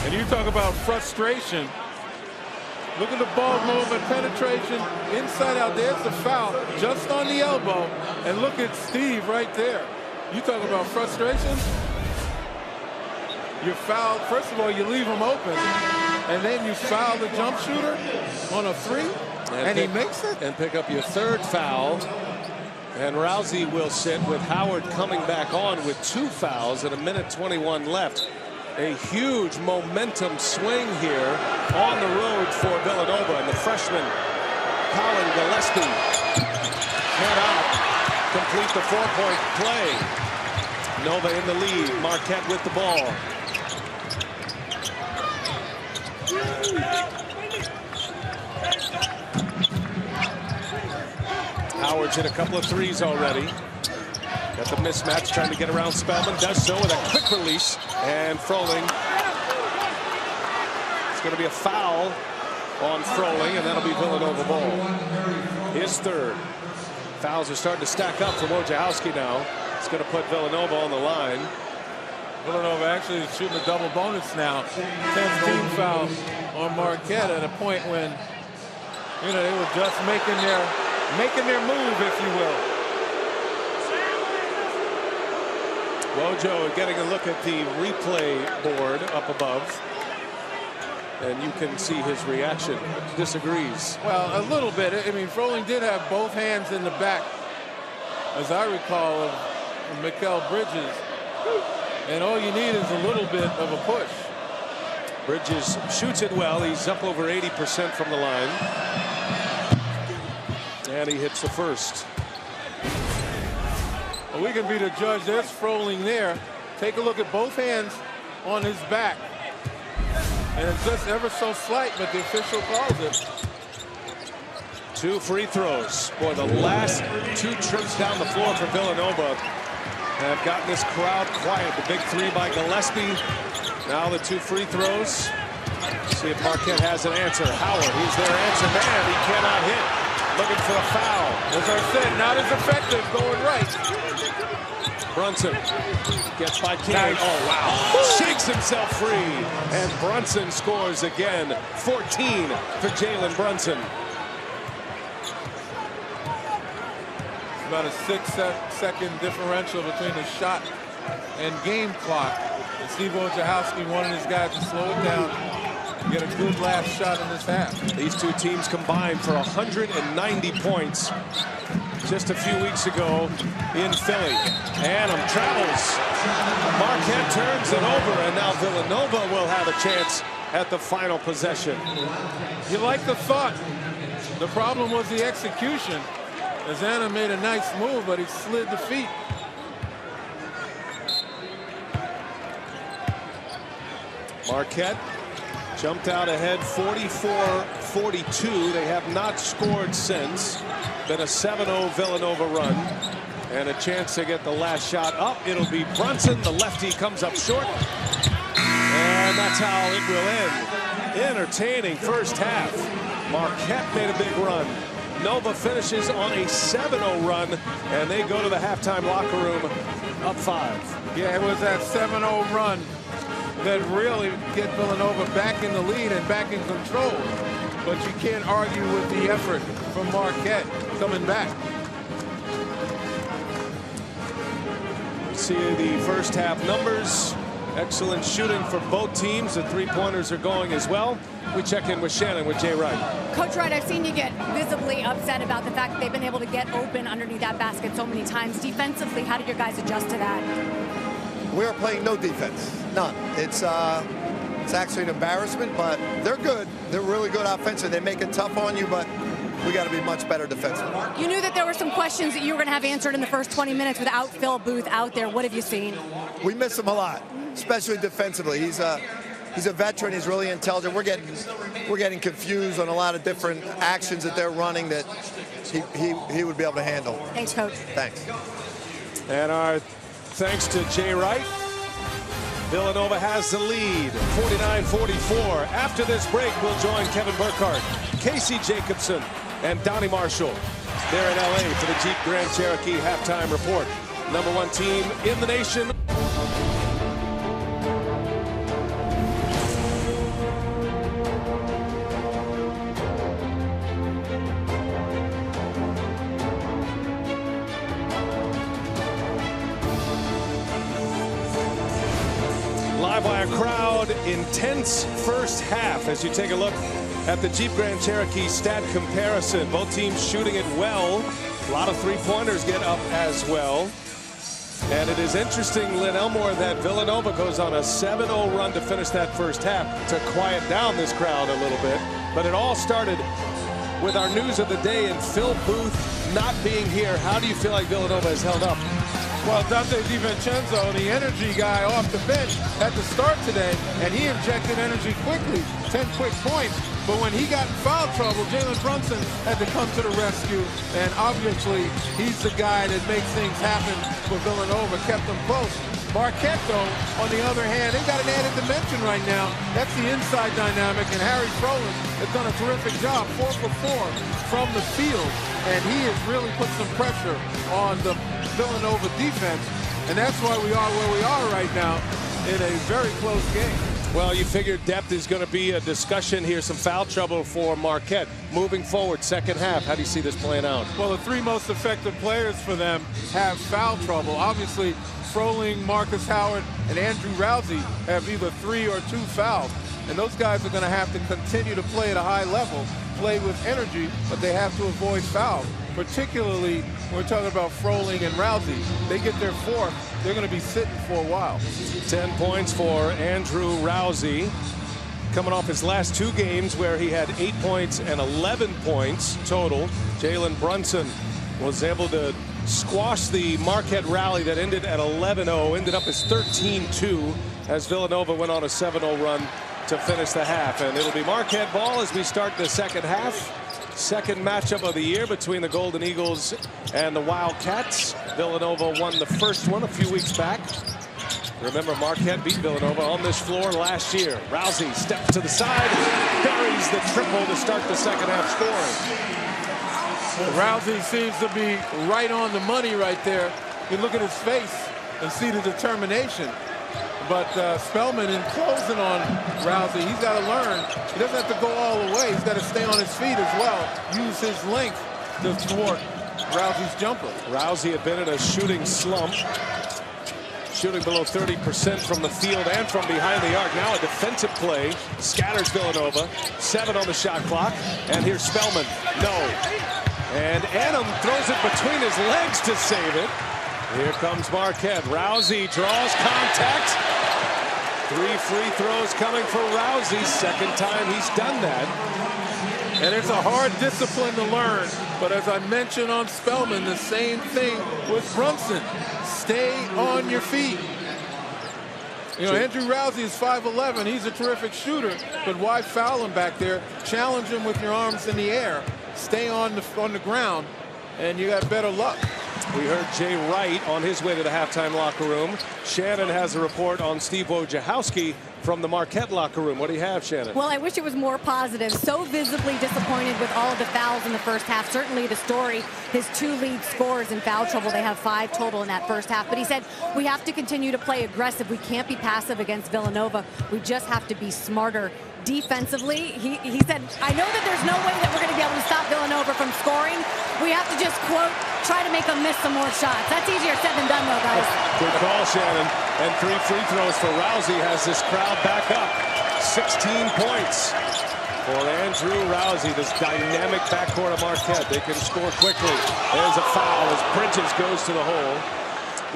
And you talk about frustration. Look at the ball movement, penetration, inside out. There's the foul just on the elbow. And look at Steve right there. You talk about frustration. You foul, first of all, you leave him open. And then you foul the jump shooter on a 3. And he makes it. And pick up your 3rd foul. And Rousey will sit with Howard coming back on with 2 fouls and 1:21 left. A huge momentum swing here on the road for Villanova, and the freshman Colin Gillespie cannot complete the 4-point play. Nova in the lead. Marquette with the ball. Howard's hit a couple of 3s already. Got the mismatch, trying to get around Spellman. Does so with a quick release. And Froling. It's going to be a foul on Froling, and that'll be Villanova ball. His 3rd. Fouls are starting to stack up for Wojciechowski now. It's going to put Villanova on the line. Villanova actually is shooting a double bonus now. 10th team foul on Marquette at a point when, you know, they were just making their move, if you will. Wojo getting a look at the replay board up above. And you can see his reaction. Disagrees. Well, a little bit. I mean, Froling did have both hands in the back, as I recall, of Mikal Bridges. And all you need is a little bit of a push. Bridges shoots it well. He's up over 80% from the line. And he hits the 1st. Well, we can be the judge. There's Froling there. Take a look at both hands on his back. And it's just ever so slight, but the official calls it. 2 free throws. Boy, the last 2 trips down the floor for Villanova have gotten this crowd quiet. The big 3 by Gillespie. Now the 2 free throws. See if Marquette has an answer. Howard, he's their answer man. He cannot hit. Looking for a foul. As I said, not as effective going right. Brunson gets by King. Nice. Oh, wow. Shakes himself free. And Brunson scores again. 14 for Jalen Brunson. About a 6-second differential between the shot and game clock. And Steve Wojciechowski wanted his guys to slow it down, get a good last shot in this half. These 2 teams combined for 190 points just a few weeks ago in Philly. Annam travels. Marquette turns it over, and now Villanova will have a chance at the final possession. You like the thought. The problem was the execution. As Annam made a nice move, but he slid the feet. Marquette jumped out ahead 44-42. They have not scored since. Been a 7-0 Villanova run. And a chance to get the last shot up. It'll be Brunson. The lefty comes up short. And that's how it will end. Entertaining first half. Marquette made a big run. Nova finishes on a 7-0 run, and they go to the halftime locker room up 5. Yeah, it was that 7-0 run that really get Villanova back in the lead and back in control. But you can't argue with the effort from Marquette coming back. See the first half numbers. Excellent shooting for both teams. The three-pointers are going as well. We check in with Shannon with Jay Wright. Coach Wright, I've seen you get visibly upset about the fact that they've been able to get open underneath that basket so many times. Defensively, how did your guys adjust to that? We are playing no defense, none. It's actually an embarrassment, but they're good. They're really good offensive. They make it tough on you, but we got to be much better defensively. You knew that there were some questions that you were going to have answered in the first 20 minutes without Phil Booth out there. What have you seen? We miss him a lot, especially defensively. He's a veteran. He's really intelligent. We're getting confused on a lot of different actions that they're running that he would be able to handle. Thanks, Coach. Thanks. And our thanks to Jay Wright. Villanova has the lead, 49-44. After this break, we'll join Kevin Burkhardt, Casey Jacobson, and Donnie Marshall. They're in LA for the Jeep Grand Cherokee halftime report. #1 team in the nation. Live wire crowd, intense first half as you take a look at the Jeep Grand Cherokee stat comparison. Both teams shooting it well. A lot of three-pointers get up as well. And it is interesting, Lynn Elmore, that Villanova goes on a 7-0 run to finish that first half to quiet down this crowd a little bit. But it all started with our news of the day and Phil Booth not being here. How do you feel like Villanova has held up? Well, Dante DiVincenzo, the energy guy off the bench, had to start today, and he injected energy quickly, 10 quick points. But when he got in foul trouble, Jalen Brunson had to come to the rescue, and obviously he's the guy that makes things happen for Villanova, kept them close. Marquette, though, on the other hand, they've got an added dimension right now. That's the inside dynamic, and Harry Froling has done a terrific job, 4 for 4 from the field, and he has really put some pressure on the Villanova defense, and that's why we are where we are right now in a very close game. Well, you figure depth is going to be a discussion here. Some foul trouble for Marquette. Moving forward, second half, how do you see this playing out? Well, the three most effective players for them have foul trouble. Obviously, Froling, Marcus Howard, and Andrew Rousey have either 3 or 2 fouls. And those guys are going to have to continue to play at a high level, play with energy, but they have to avoid fouls. Particularly when we're talking about Froling and Rousey. They get their 4th, they're going to be sitting for a while. 10 points for Andrew Rousey, coming off his last 2 games where he had 8 points and 11 points total. Jalen Brunson was able to squash the Marquette rally that ended at 11-0, ended up as 13-2 as Villanova went on a 7-0 run to finish the half. And it'll be Marquette ball as we start the second half. Second matchup of the year between the Golden Eagles and the Wildcats. Villanova won the first one a few weeks back. Remember, Marquette beat Villanova on this floor last year. Rousey steps to the side, buries the triple to start the second half scoring. Rousey seems to be right on the money right there. You look at his face and see the determination. But Spellman, in closing on Rousey, he's got to learn. He doesn't have to go all the way. He's got to stay on his feet as well. Use his length to thwart Rousey's jumper. Rousey had been in a shooting slump. Shooting below 30% from the field and from behind the arc. Now a defensive play. Scatters Villanova. 7 on the shot clock. And here's Spellman. No. And Adam throws it between his legs to save it. Here comes Marquette. Rousey draws contact. 3 free throws coming for Rousey. Second time he's done that. And it's a hard discipline to learn. But as I mentioned on Spellman, the same thing with Brunson. Stay on your feet. You know, Andrew Rousey is 5'11". He's a terrific shooter. But why foul him back there? Challenge him with your arms in the air. Stay on the ground, and you got better luck. We heard Jay Wright on his way to the halftime locker room. Shannon has a report on Steve Wojciechowski from the Marquette locker room. What do you have, Shannon? Well, I wish it was more positive. So visibly disappointed with all of the fouls in the first half. Certainly the story, his 2 lead scorers in foul trouble. They have 5 total in that first half. But he said, we have to continue to play aggressive. We can't be passive against Villanova. We just have to be smarter defensively. He said, I know that there's no way that we're going to be able to stop Villanova from scoring. We have to just, quote, try to make them miss some more shots. That's easier said than done, though, guys. Good call, Shannon. And 3 free throws for Rousey has this crowd back up. 16 points for Andrew Rousey, this dynamic backcourt of Marquette. They can score quickly. There's a foul as Bridges goes to the hole.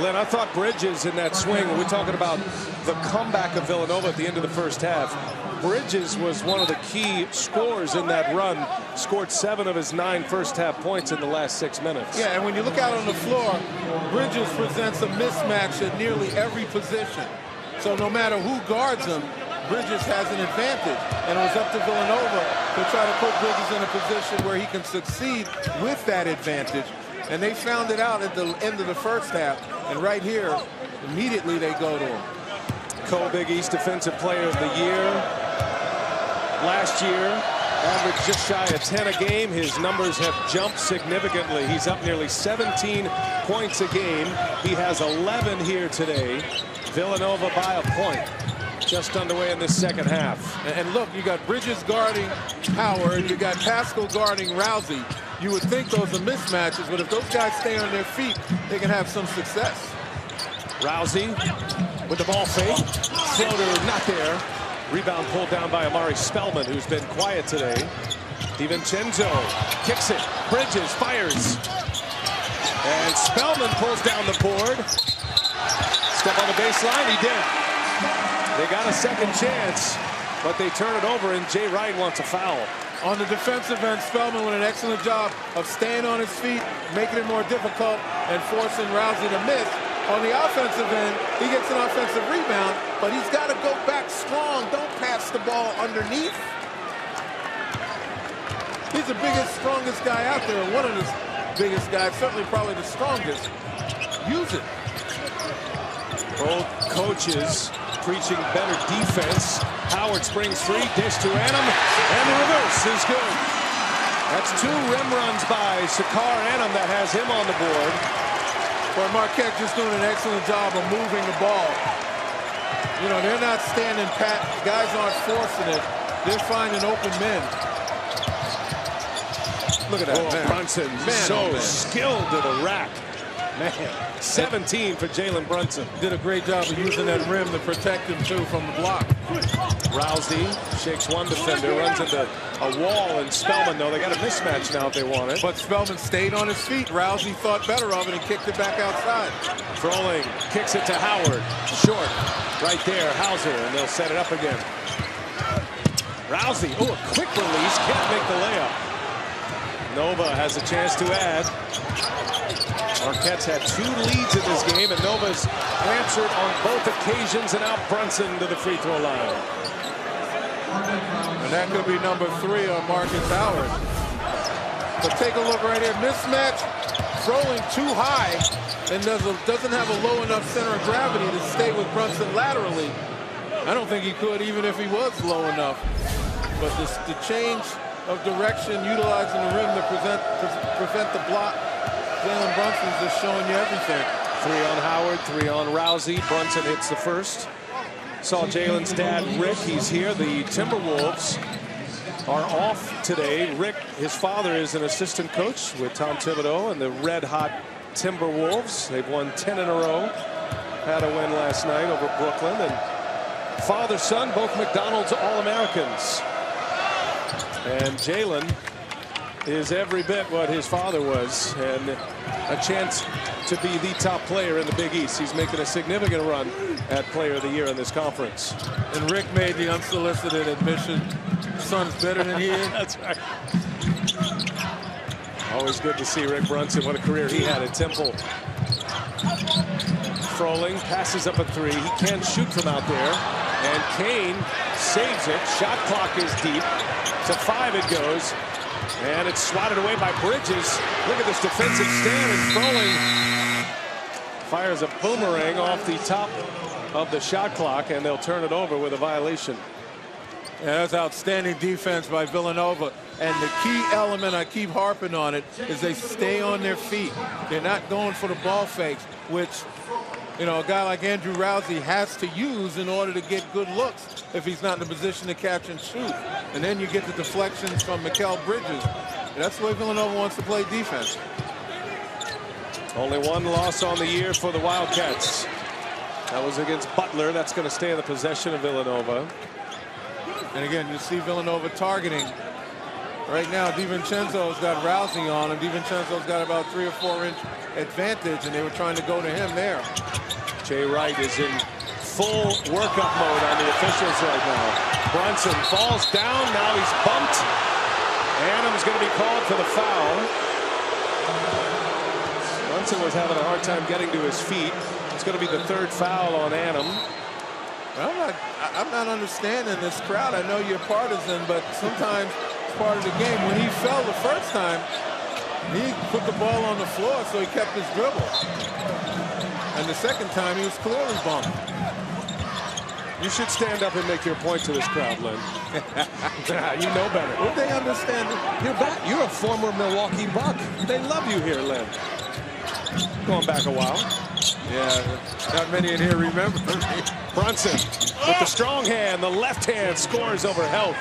Len, I thought Bridges in that swing, we're talking about the comeback of Villanova at the end of the first half. Bridges was one of the key scorers in that run, scored 7 of his 9 first-half points in the last 6 minutes. Yeah, and when you look out on the floor, Bridges presents a mismatch at nearly every position. So no matter who guards him, Bridges has an advantage. And it was up to Villanova to try to put Bridges in a position where he can succeed with that advantage. And they found it out at the end of the first half. And right here, immediately they go to him. Co-Big East Defensive Player of the Year. Last year, averaged just shy of 10 a game. His numbers have jumped significantly. He's up nearly 17 points a game. He has 11 here today. Villanova by a point. Just underway in this second half. And look, you got Bridges guarding Howard. You got Pascal guarding Rousey. You would think those are mismatches, but if those guys stay on their feet, they can have some success. Rousey with the ball fake. Floater not there. Rebound pulled down by Amari Spellman, who's been quiet today. DiVincenzo kicks it. Bridges fires. And Spellman pulls down the board. Step on the baseline, he did. They got a second chance, but they turn it over, and Jay Wright wants a foul. On the defensive end, Spellman with an excellent job of staying on his feet, making it more difficult, and forcing Rousey to miss. On the offensive end, he gets an offensive rebound, but he's got to go back strong. Don't pass the ball underneath. He's the biggest, strongest guy out there, one of the biggest guys, certainly probably the strongest. Use it. Both coaches preaching better defense. Howard springs free, dish to Annam, and the reverse is good. That's 2 rim runs by Sakar Annam that has him on the board. Well, Marquette just doing an excellent job of moving the ball. You know, they're not standing pat. Guys aren't forcing it. They're finding open men. Look at that, man. Brunson, so skilled to the rack. Man, 17 for Jalen Brunson. Did a great job of using that rim to protect him, too, from the block. Rousey shakes one defender, runs into a wall, and Spellman, though, they got a mismatch now if they want it. But Spellman stayed on his feet. Rousey thought better of it and kicked it back outside. Froling kicks it to Howard. Short, right there, Hauser, and they'll set it up again. Rousey, oh, a quick release, can't make the layup. Nova has a chance to add. Marquette's had 2 leads in this game, and Nova's answered on both occasions, and out Brunson to the free throw line. And that could be number 3 on Marcus Howard. But take a look right here. Mismatch, throwing too high, and doesn't have a low enough center of gravity to stay with Brunson laterally. I don't think he could, even if he was low enough. But the change of direction, utilizing the rim to prevent the block, Jalen Brunson's just showing you everything. 3 on Howard, 3 on Rousey. Brunson hits the first. Saw Jalen's dad, Rick. He's here. The Timberwolves are off today. Rick, his father, is an assistant coach with Tom Thibodeau and the red-hot Timberwolves. They've won 10 in a row. Had a win last night over Brooklyn. And father-son, both McDonald's All-Americans. And Jalen is every bit what his father was, and a chance to be the top player in the Big East. He's making a significant run at Player of the Year in this conference. And Rick made the unsolicited admission, son's better than he is. That's right. Always good to see Rick Brunson. What a career he had at Temple. Froling passes up a 3. He can shoot from out there, and Kane saves it. Shot clock is deep. To 5 it goes. And it's swatted away by Bridges. Look at this defensive stand, and Froling fires a boomerang off the top of the shot clock, and they'll turn it over with a violation. Yeah, that's outstanding defense by Villanova. And the key element, I keep harping on it, is they stay on their feet. They're not going for the ball fakes, which, you know, a guy like Andrew Rousey has to use in order to get good looks if he's not in a position to catch and shoot. And then you get the deflections from Mikal Bridges. And that's the way Villanova wants to play defense. Only 1 loss on the year for the Wildcats. That was against Butler. That's going to stay in the possession of Villanova. And again, you see Villanova targeting. Right now, DiVincenzo's got Rousey on him. DiVincenzo's got about 3 or 4 inch advantage, and they were trying to go to him there. Jay Wright is in full workup mode on the officials right now. Brunson falls down. Now he's bumped. Adams going to be called for the foul. Brunson was having a hard time getting to his feet. It's going to be the 3rd foul on Adam. I'm not understanding this crowd. I know you're partisan, but sometimes it's part of the game. When he fell the first time, he put the ball on the floor, so he kept his dribble. And the second time, he was clearly bumped. You should stand up and make your point to this crowd, Lynn. You know better. Well, they understand it. You're back. You're a former Milwaukee Buck. They love you here, Lynn. Going back a while. Yeah, not many in here remember. Brunson with the strong hand, the left hand scores over Helt.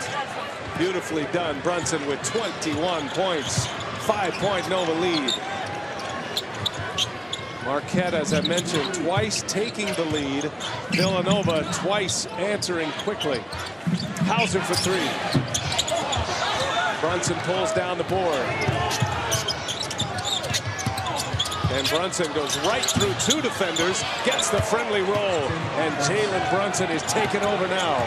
Beautifully done. Brunson with 21 points. 5-point Nova lead. Marquette, as I mentioned, twice taking the lead. Villanova twice answering quickly. Hauser for 3. Brunson pulls down the board. And Brunson goes right through 2 defenders, gets the friendly roll, and Jalen Brunson is taken over now.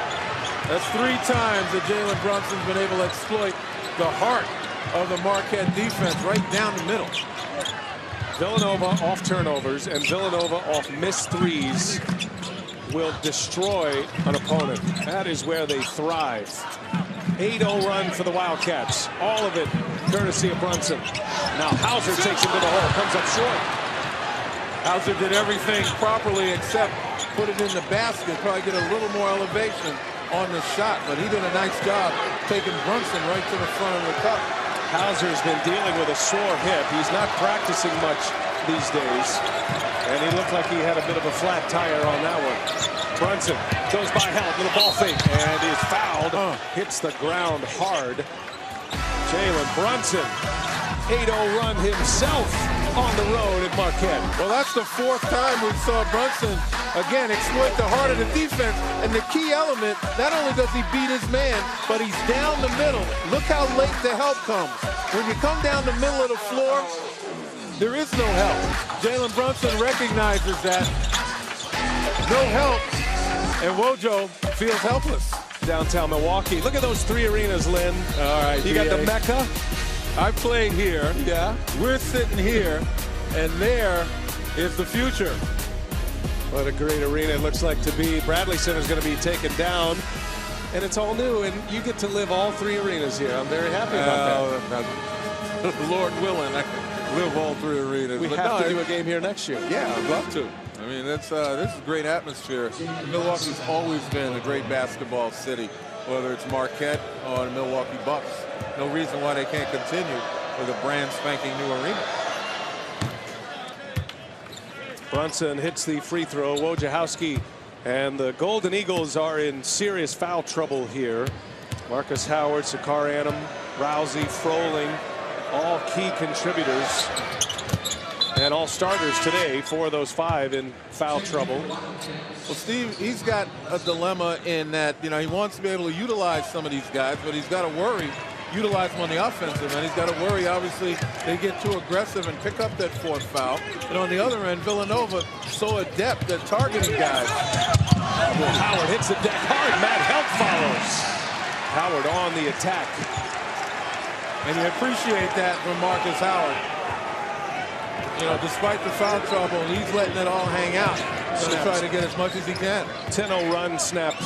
That's 3 times that Jalen Brunson's been able to exploit the heart of the Marquette defense right down the middle. Villanova off turnovers and Villanova off missed threes will destroy an opponent. That is where they thrive. 8-0 run for the Wildcats. All of it courtesy of Brunson. Now Hauser takes him to the hole, comes up short. Hauser did everything properly except put it in the basket, probably get a little more elevation on the shot, but he did a nice job taking Brunson right to the front of the cup. Hauser's been dealing with a sore hip. He's not practicing much these days, and he looked like he had a bit of a flat tire on that one. Brunson goes by Helt, little ball fake, and is fouled. Hits the ground hard. Jalen Brunson, 8-0 run himself on the road at Marquette. Well, that's the 4th time we saw Brunson again exploit the heart of the defense. And the key element, not only does he beat his man, but he's down the middle. Look how late the help comes. When you come down the middle of the floor, there is no help. Jalen Brunson recognizes that. No help. And Wojo feels helpless. Downtown Milwaukee. Look at those 3 arenas, Lynn. All right. You got the Mecca. I play here. Yeah. We're sitting here, and there is the future. What a great arena it looks like to be. Bradley Center is going to be taken down, and it's all new, and you get to live all 3 arenas here. I'm very happy about that. Lord willing, I can live all 3 arenas. We have to do a game here next year. Yeah, I'd love to. I mean, this is a great atmosphere. Milwaukee's always been a great basketball city, whether it's Marquette or the Milwaukee Bucks. No reason why they can't continue with a brand spanking new arena. Brunson hits the free throw. Wojciechowski and the Golden Eagles are in serious foul trouble here. Marcus Howard, Sakar Adam, Rousey, Froling, all key contributors and all starters today. 4 of those 5 in foul trouble. Well, Steve, he's got a dilemma in that, you know, he wants to be able to utilize some of these guys, but he's got to worry, utilize them on the offensive end. He's got to worry, obviously, they get too aggressive and pick up that 4th foul. And on the other end, Villanova so adept at targeting guys. Howard hits the deck hard. Matt Helt follows. Howard on the attack. And you appreciate that from Marcus Howard. You know, despite the foul trouble, he's letting it all hang out. Going to try to get as much as he can. 10-0 run snapped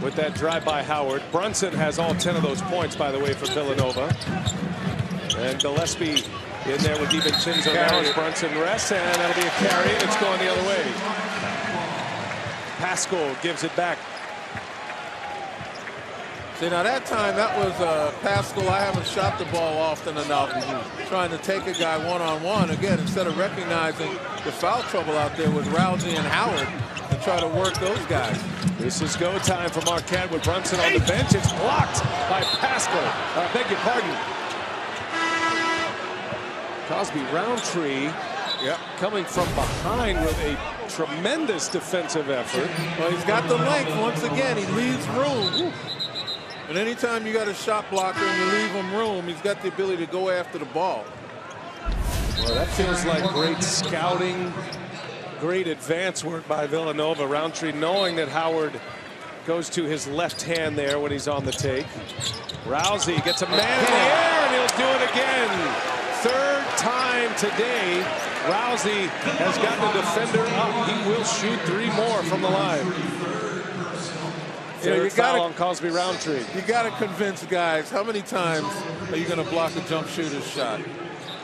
with that drive by Howard. Brunson has all 10 of those points, by the way, for Villanova. And Gillespie in there with DiVincenzo now as Brunson rests, and that'll be a carry. It's going the other way. Pascal gives it back. See, now that time, that was Pascal. I haven't shot the ball often enough. Trying to take a guy one-on-one. Again, instead of recognizing the foul trouble out there with Rousey and Howard and try to work those guys. This is go time for Marquette with Brunson on the bench. It's blocked by Pascal. I beg your pardon. Cosby Roundtree coming from behind with a tremendous defensive effort. Well, he's got the length. Once again, he leaves room. And anytime you got a shot blocker and you leave him room, he's got the ability to go after the ball. Well, that feels like great scouting, great advance work by Villanova. Roundtree knowing that Howard goes to his left hand there when he's on the take. Rousey gets a man in the air, and he'll do it again. Third time today, Rousey has gotten the defender up. He will shoot 3 more from the line. You foul on Cosby Roundtree. You got to convince guys, how many times are you going to block a jump shooter's shot?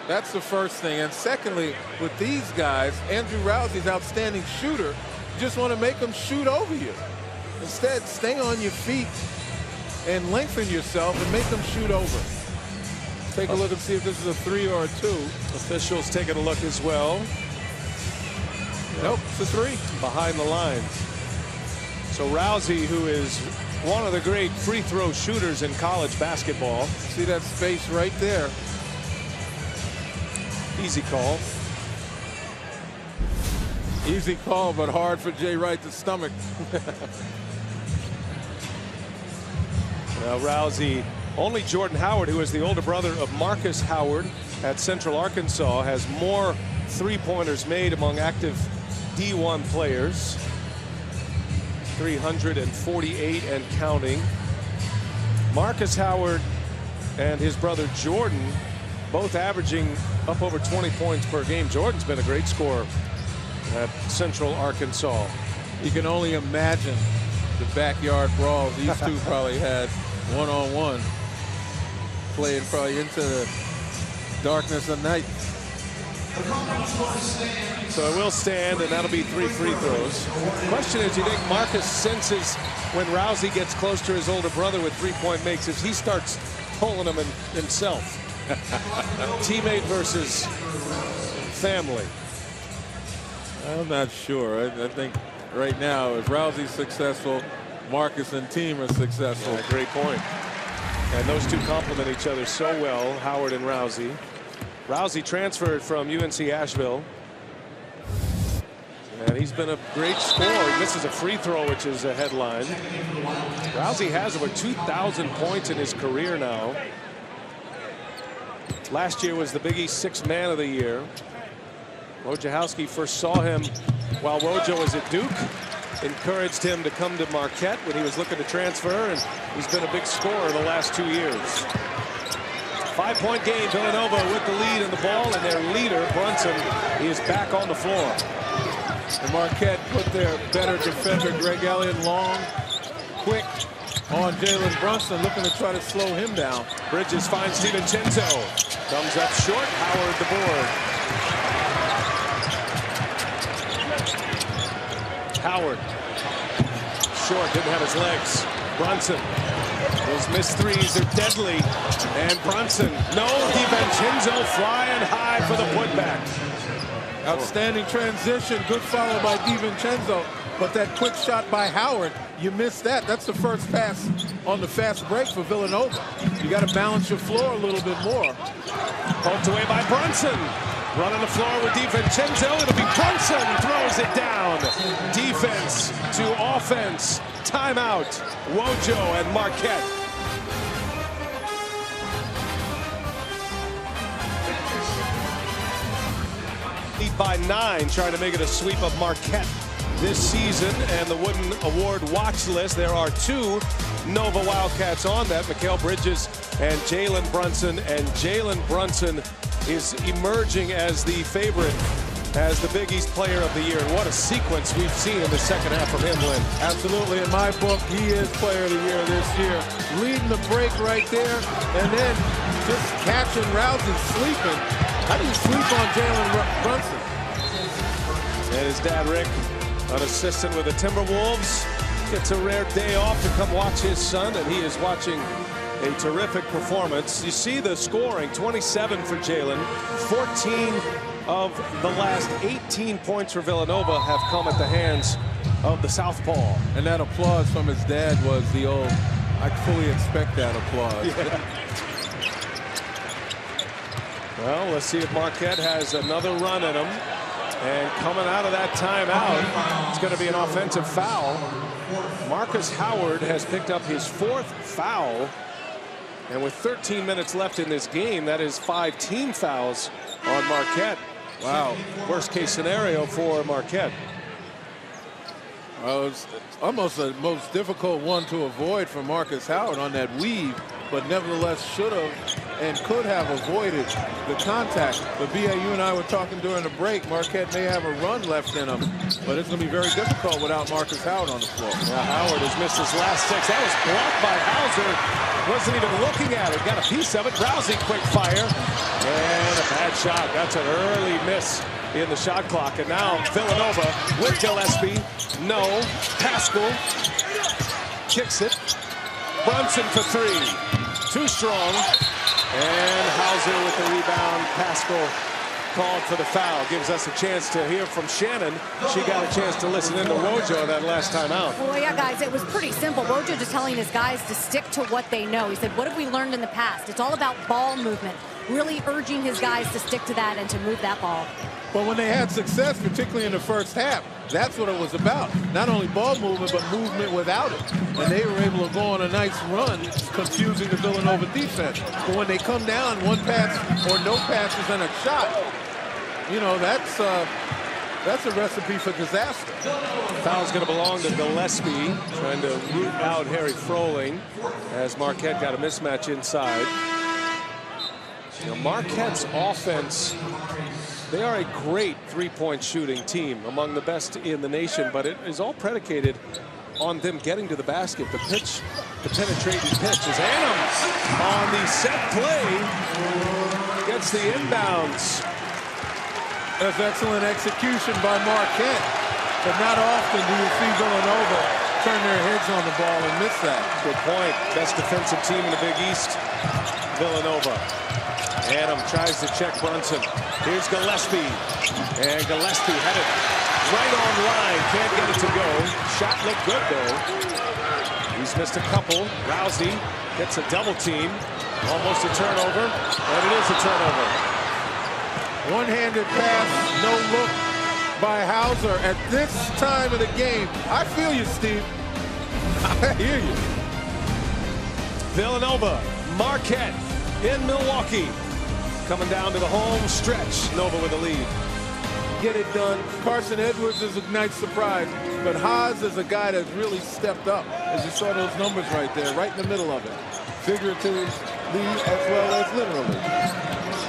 That's the first thing. And secondly, with these guys, Andrew Rousey's outstanding shooter. You just want to make them shoot over you. Instead, stay on your feet and lengthen yourself and make them shoot over. Take a look and see if this is a 3 or a 2. Officials taking a look as well. Nope, it's a 3. Behind the line. So Rousey, who is one of the great free throw shooters in college basketball. See that space right there. Easy call. Easy call, but hard for Jay Wright to stomach. Now Rousey, only Jordan Howard, who is the older brother of Marcus Howard at Central Arkansas, has more three-pointers made among active D1 players. 348 and counting. Marcus Howard and his brother Jordan both averaging up over 20 points per game. Jordan's been a great scorer at Central Arkansas. You can only imagine the backyard brawls these two probably had one-on-one, playing probably into the darkness of night. So it will stand, and that'll be 3 free throws. Question is, do you think Marcus senses when Rousey gets close to his older brother with three-point makes, if he starts pulling them in himself? Teammate versus family. I'm not sure. I think right now, if Rousey's successful, Marcus and team are successful. Yeah, great point. And those two complement each other so well, Howard and Rousey. Rousey transferred from UNC Asheville. And he's been a great scorer. This is a free throw, which is a headline. Rousey has over 2,000 points in his career now. Last year was the Big East Sixth Man of the Year. Wojciechowski first saw him while Wojo was at Duke. Encouraged him to come to Marquette when he was looking to transfer, and he's been a big scorer the last 2 years. 5-point game, Villanova with the lead in the ball, and their leader, Brunson, is back on the floor. And Marquette put their better defender, Greg Elliott, long, quick on Jalen Brunson, looking to try to slow him down. Bridges finds DiVincenzo. Comes up short, Howard the board. Howard, short, didn't have his legs. Brunson, those missed threes are deadly. And Brunson, no, DiVincenzo flying high for the putback. Outstanding transition, good follow by DiVincenzo, but that quick shot by Howard, you missed that. That's the first pass on the fast break for Villanova. You got to balance your floor a little bit more. Poked away by Brunson. Running the floor with DiVincenzo. It'll be Brunson, throws it down. Defense to offense. Timeout. Wojo and Marquette. Lead by 9, trying to make it a sweep of Marquette this season. And the Wooden Award watch list, there are 2 Nova Wildcats on that, Mikal Bridges and Jalen Brunson. And Jalen Brunson is emerging as the favorite, as the Big East Player of the Year. And what a sequence we've seen in the second half from him, Lynn. Absolutely. In my book, he is Player of the Year this year. Leading the break right there, and then just catching Rousey sleeping. How do you sleep on Jalen Brunson? And his dad, Rick, an assistant with the Timberwolves, gets a rare day off to come watch his son, and he is watching a terrific performance. You see the scoring, 27 for Jalen. 14 of the last 18 points for Villanova have come at the hands of the southpaw. And that applause from his dad was the old, I fully expect that applause. Yeah. Well, let's see if Marquette has another run in him. And coming out of that timeout, it's going to be an offensive foul. Marcus Howard has picked up his 4th foul. And with 13 minutes left in this game, that is 5 team fouls on Marquette. Wow. Worst case scenario for Marquette. It's almost the most difficult one to avoid for Marcus Howard on that weave, but nevertheless should have and could have avoided the contact. But BAU and I were talking during the break. Marquette may have a run left in them, but it's going to be very difficult without Marcus Howard on the floor. Yeah, Howard has missed his last 6. That was blocked by Hauser. Wasn't even looking at it. Got a piece of it. Rousey, quick fire. And a bad shot. That's an early miss in the shot clock. And now Villanova with Gillespie. No. Pascal kicks it. Brunson for 3. Too strong. And Hauser with the rebound. Pascal called for the foul. Gives us a chance to hear from Shannon. She got a chance to listen in to Wojo that last time out. Well, yeah, guys, it was pretty simple. Wojo just telling his guys to stick to what they know. He said, what have we learned in the past? It's all about ball movement. Really urging his guys to stick to that and to move that ball. But when they had success, particularly in the first half, that's what it was about. Not only ball movement, but movement without it. And they were able to go on a nice run, confusing the Villanova defense. But when they come down, one pass or no passes and a shot, you know, that's a recipe for disaster. Foul's going to belong to Gillespie, trying to root out Harry Froling as Marquette got a mismatch inside. You know, Marquette's offense, they are a great three-point shooting team, among the best in the nation, but it is all predicated on them getting to the basket. The pitch, the penetrating pitch is Adams on the set play, gets the inbounds. That's excellent execution by Marquette, but not often do you see Villanova turn their heads on the ball and miss that. Good point. Best defensive team in the Big East, Villanova. Adam tries to check Brunson. Here's Gillespie. And Gillespie had it right on line. Can't get it to go. Shot looked good, though. He's missed a couple. Rousey gets a double team. Almost a turnover. And it is a turnover. One-handed pass, no look by Hauser at this time of the game. I feel you, Steve. I hear you. Villanova, Marquette in Milwaukee. Coming down to the home stretch. Nova with the lead. Get it done. Carson Edwards is a nice surprise, but Haas is a guy that's really stepped up, as you saw those numbers right there, right in the middle of it. Figuratively as well as literally.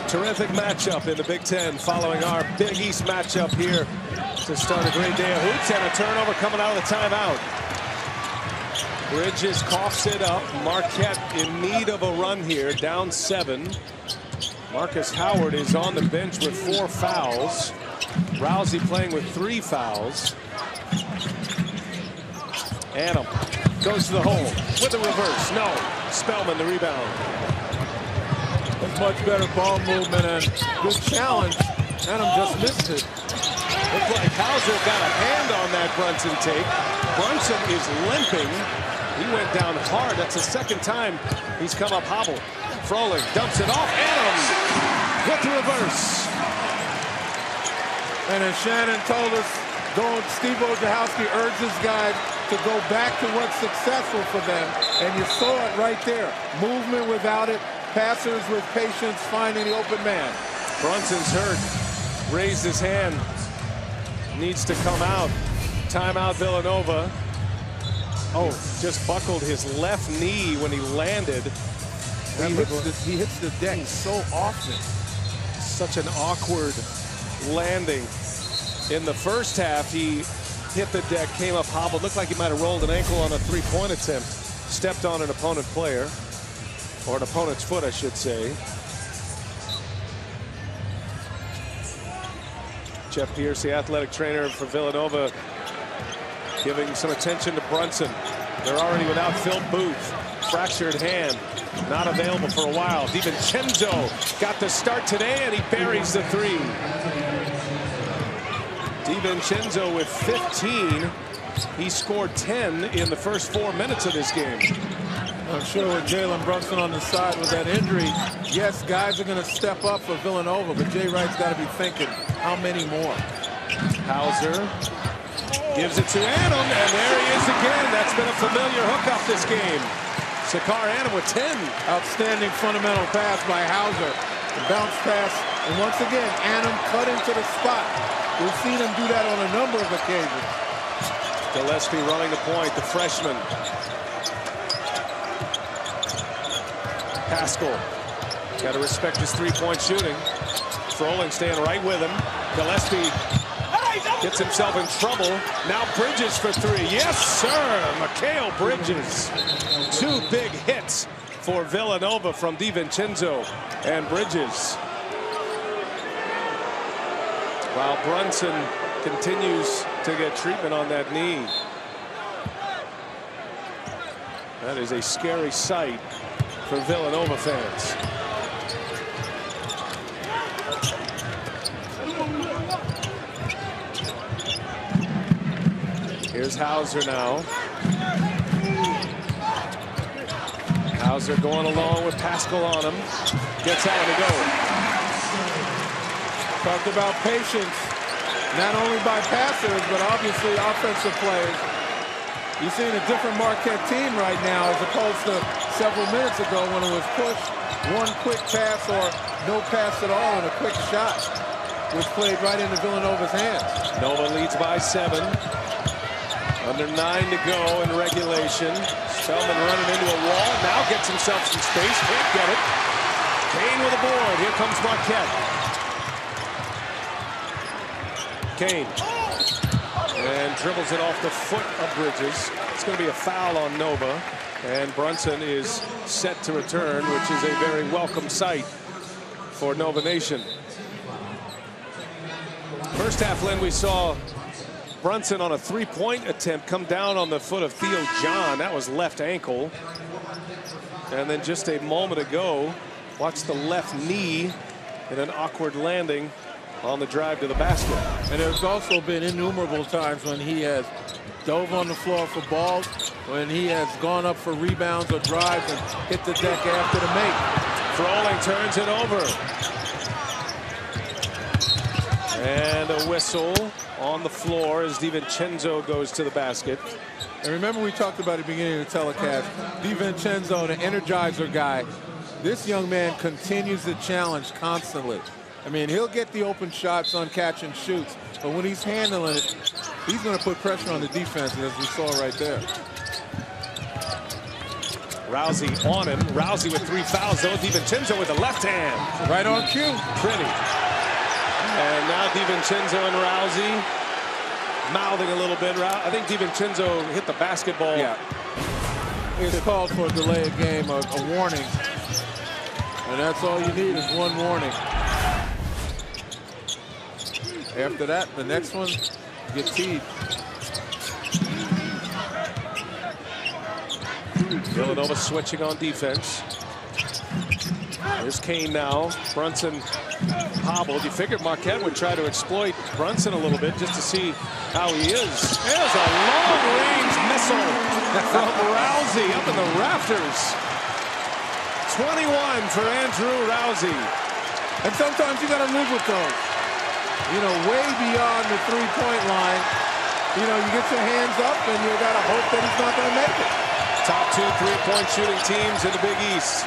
Terrific matchup in the Big Ten following our Big East matchup here to start a great day of hoops, and a turnover coming out of the timeout. Bridges coughs it up. Marquette in need of a run here, down 7. Marcus Howard is on the bench with 4 fouls. Rousey playing with 3 fouls. Adam goes to the hole with a reverse. No. Spellman the rebound. That's much better ball movement and good challenge. Adam just missed it. Looked like Hauser got a hand on that Brunson take. Brunson is limping. He went down hard. That's the second time he's come up hobbled. Froling dumps it off. Adams with the reverse. And as Shannon told us, Steve Wojciechowski urged his guys to go back to what's successful for them. And you saw it right there. Movement without it. Passers with patience finding the open man. Brunson's hurt. Raised his hand. Needs to come out. Timeout Villanova. Oh, just buckled his left knee when he landed. He hits the deck so often. Such an awkward landing. In the first half, he hit the deck, came up hobbled. Looked like he might have rolled an ankle on a three-point attempt. Stepped on an opponent player. Or an opponent's foot, I should say. Jeff Pierce, the athletic trainer for Villanova, giving some attention to Brunson. They're already without Phil Booth. Fractured hand. Not available for a while. DiVincenzo got the start today, and he buries the 3. DiVincenzo with 15. He scored 10 in the first 4 minutes of this game. I'm sure with Jalen Brunson on the side with that injury, yes, guys are going to step up for Villanova, but Jay Wright's got to be thinking, how many more? Hauser gives it to Adam, and there he is again. That's been a familiar hookup this game. Sakar Adam with 10. Outstanding fundamental pass by Hauser. The bounce pass, and once again, Adam cut into the spot. We've seen him do that on a number of occasions. Gillespie running the point, the freshman. Pascal, got to respect his three-point shooting. Froling staying right with him. Gillespie gets himself in trouble. Now Bridges for three. Yes, sir. Mikal Bridges. Two big hits for Villanova from DiVincenzo and Bridges. While Brunson continues to get treatment on that knee. That is a scary sight for Villanova fans. Here's Hauser now. Hauser going along with Pascal on him. Gets out to go. Talked about patience, not only by passers, but obviously offensive players. You're seeing a different Marquette team right now as opposed to several minutes ago when it was pushed, one quick pass or no pass at all and a quick shot, which played right into Villanova's hands. Nova leads by 7. Under 9 to go in regulation. Spellman running into a wall. Now gets himself some space. Can't get it. Kane with a board. Here comes Marquette. Kane. And dribbles it off the foot of Bridges. It's going to be a foul on Nova. And Brunson is set to return, which is a very welcome sight for Nova Nation. First half, Lynn, we saw Brunson on a three-point attempt come down on the foot of Theo John. That was left ankle. And then just a moment ago, watch the left knee in an awkward landing on the drive to the basket. And there's also been innumerable times when he has dove on the floor for balls, when he has gone up for rebounds or drives and hit the deck after the make. Froling turns it over. And a whistle on the floor as DiVincenzo goes to the basket. And remember, we talked about at the beginning of the telecast, DiVincenzo, the energizer guy. This young man continues to challenge constantly. I mean, he'll get the open shots on catch and shoots, but when he's handling it, he's going to put pressure on the defense, as we saw right there. Rousey on him. Rousey with 3 fouls, though. DiVincenzo with the left hand. Right on cue. Pretty. And now DiVincenzo and Rousey mouthing a little bit. I think DiVincenzo hit the basketball. Yeah. It's called for a delay of game, a warning. And that's all you need is one warning. After that, the next one, get teed. Villanova switching on defense. There's Kane now. Brunson hobbled. You figured Marquette would try to exploit Brunson a little bit just to see how he is. There's a long-range missile from Rousey up in the rafters. 21 for Andrew Rousey. And sometimes you got to live with those. You know, way beyond the three-point line. You know, you get your hands up and you got to hope that he's not going to make it. Top 2 three-point shooting teams in the Big East.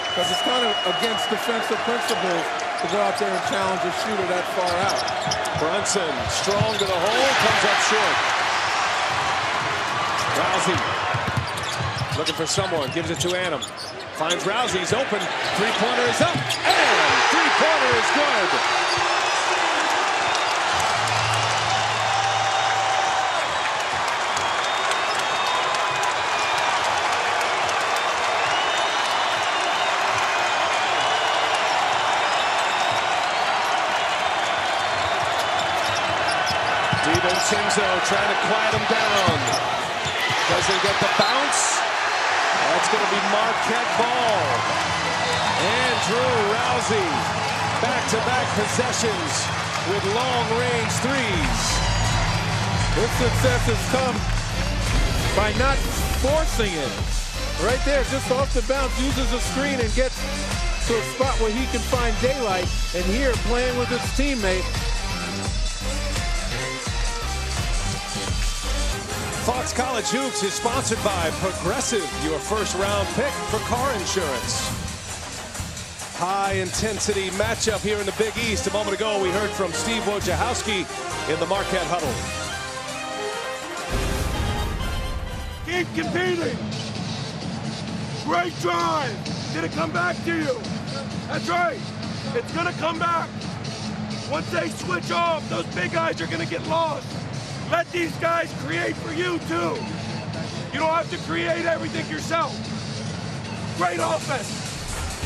Because it's kind of against defensive principles to go out there and challenge a shooter that far out. Brunson strong to the hole, comes up short. Rousey looking for someone, gives it to Adam. Finds Rousey, he's open. Three-pointer is up, and three-pointer is good. DiVincenzo trying to quiet him down. Doesn't get the bounce. That's going to be Marquette ball. Andrew Rousey, back-to-back possessions with long-range threes. This success has come by not forcing it, Right there, just off the bounce, uses a screen and gets to a spot where he can find daylight. And here, playing with his teammate. Fox College Hoops is sponsored by Progressive, your first round pick for car insurance. High intensity matchup here in the Big East. A moment ago, we heard from Steve Wojciechowski in the Marquette huddle. Keep competing. Great drive. Did it come back to you? That's right. It's going to come back. Once they switch off, those big guys are going to get lost. Let these guys create for you, too. You don't have to create everything yourself. Great offense.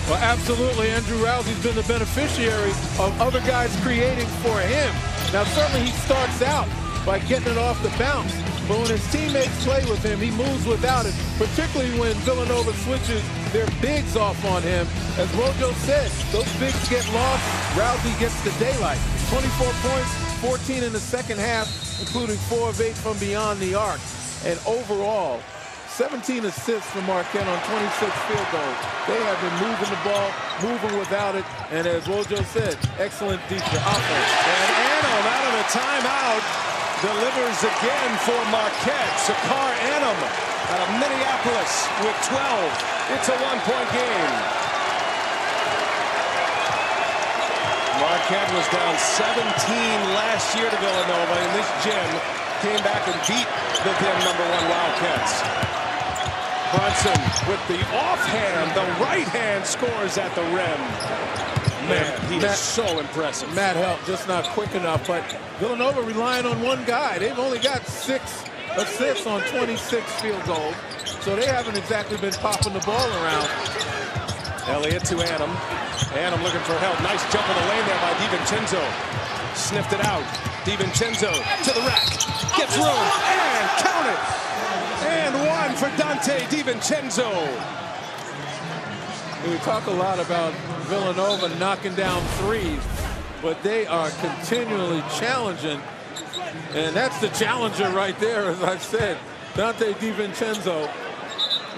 Well, absolutely. Andrew Rousey's been the beneficiary of other guys creating for him. Now, certainly he starts out by getting it off the bounce. But when his teammates play with him, he moves without it, particularly when Villanova switches their bigs off on him. As Wojo said, those bigs get lost, Rousey gets the daylight. 24 points, 14 in the second half, including 4 of 8 from beyond the arc. And overall, 17 assists for Marquette on 26 field goals. They have been moving the ball, moving without it, and as Wojo said, excellent defense offense. And Annam out of the timeout delivers again for Marquette. Sakar Annam out of Minneapolis with 12. It's a 1-point game. Marquette was down 17 last year to Villanova in this gym. Came back and beat the then #1 Wildcats. Brunson with the offhand, the right hand scores at the rim. Man, he is so impressive. Matt helped, just not quick enough, but Villanova relying on one guy. They've only got 6 assists on 26 field goals, so they haven't exactly been popping the ball around. Elliott to Annam. Annam looking for help. Nice jump in the lane there by DiVincenzo. Sniffed it out. DiVincenzo to the rack. Gets room and count it. And 1 for Dante DiVincenzo. We talk a lot about Villanova knocking down threes, but they are continually challenging. And that's the challenger right there, as I've said. Dante DiVincenzo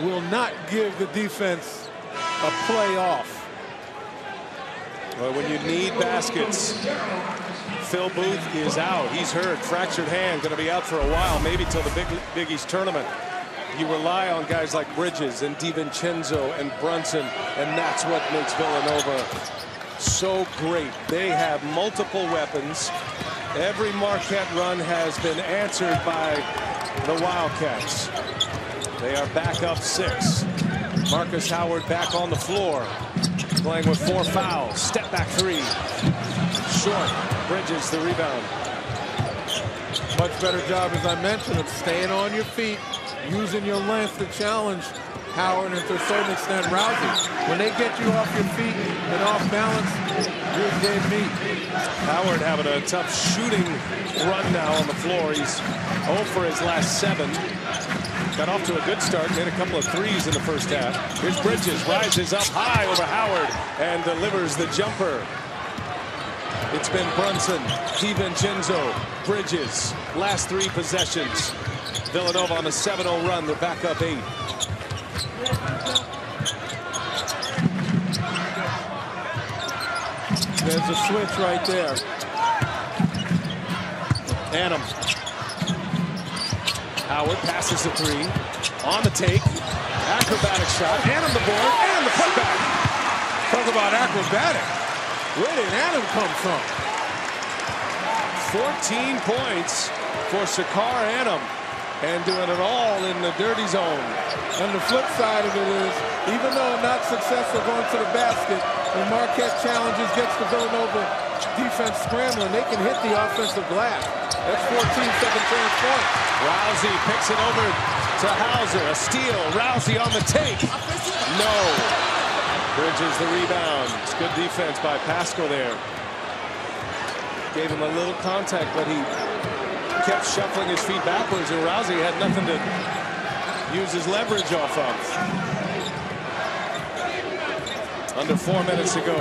will not give the defense a play off. Well, when you need baskets, Phil Booth is out. He's hurt, fractured hand, going to be out for a while, maybe till the Big East tournament. You rely on guys like Bridges and DiVincenzo and Brunson, and that's what makes Villanova so great. They have multiple weapons. Every Marquette run has been answered by the Wildcats. They are back up 6. Marcus Howard back on the floor, playing with 4 fouls. Step back 3. Short. Bridges the rebound. Much better job, as I mentioned, of staying on your feet, using your length to challenge Howard and to a certain extent Rousey. When they get you off your feet and off balance, you're dead meat. Howard having a tough shooting run now on the floor. He's 0 for his last 7. Got off to a good start, made a couple of threes in the first half. Here's Bridges, rises up high over Howard and delivers the jumper. It's been Brunson, DiVincenzo, Bridges. Last 3 possessions. Villanova on a 7-0 run. They're back up 8. There's a switch right there. Annam. Howard passes the 3. On the take. Acrobatic shot. Annam the board. And the putback. Talk about acrobatic. Where did Annam come from? 14 points for Sakar Annam. And doing it all in the dirty zone. And the flip side of it is, even though not successful going to the basket, when Marquette challenges, gets the Villanova defense scrambling, they can hit the offensive glass. That's 14 second chance points. Rousey picks it over to Hauser. A steal. Rousey on the take. No. Bridges the rebound. It's good defense by Pascal there. Gave him a little contact, but he kept shuffling his feet backwards, and Rousey had nothing to use his leverage off of. Under 4 minutes to go.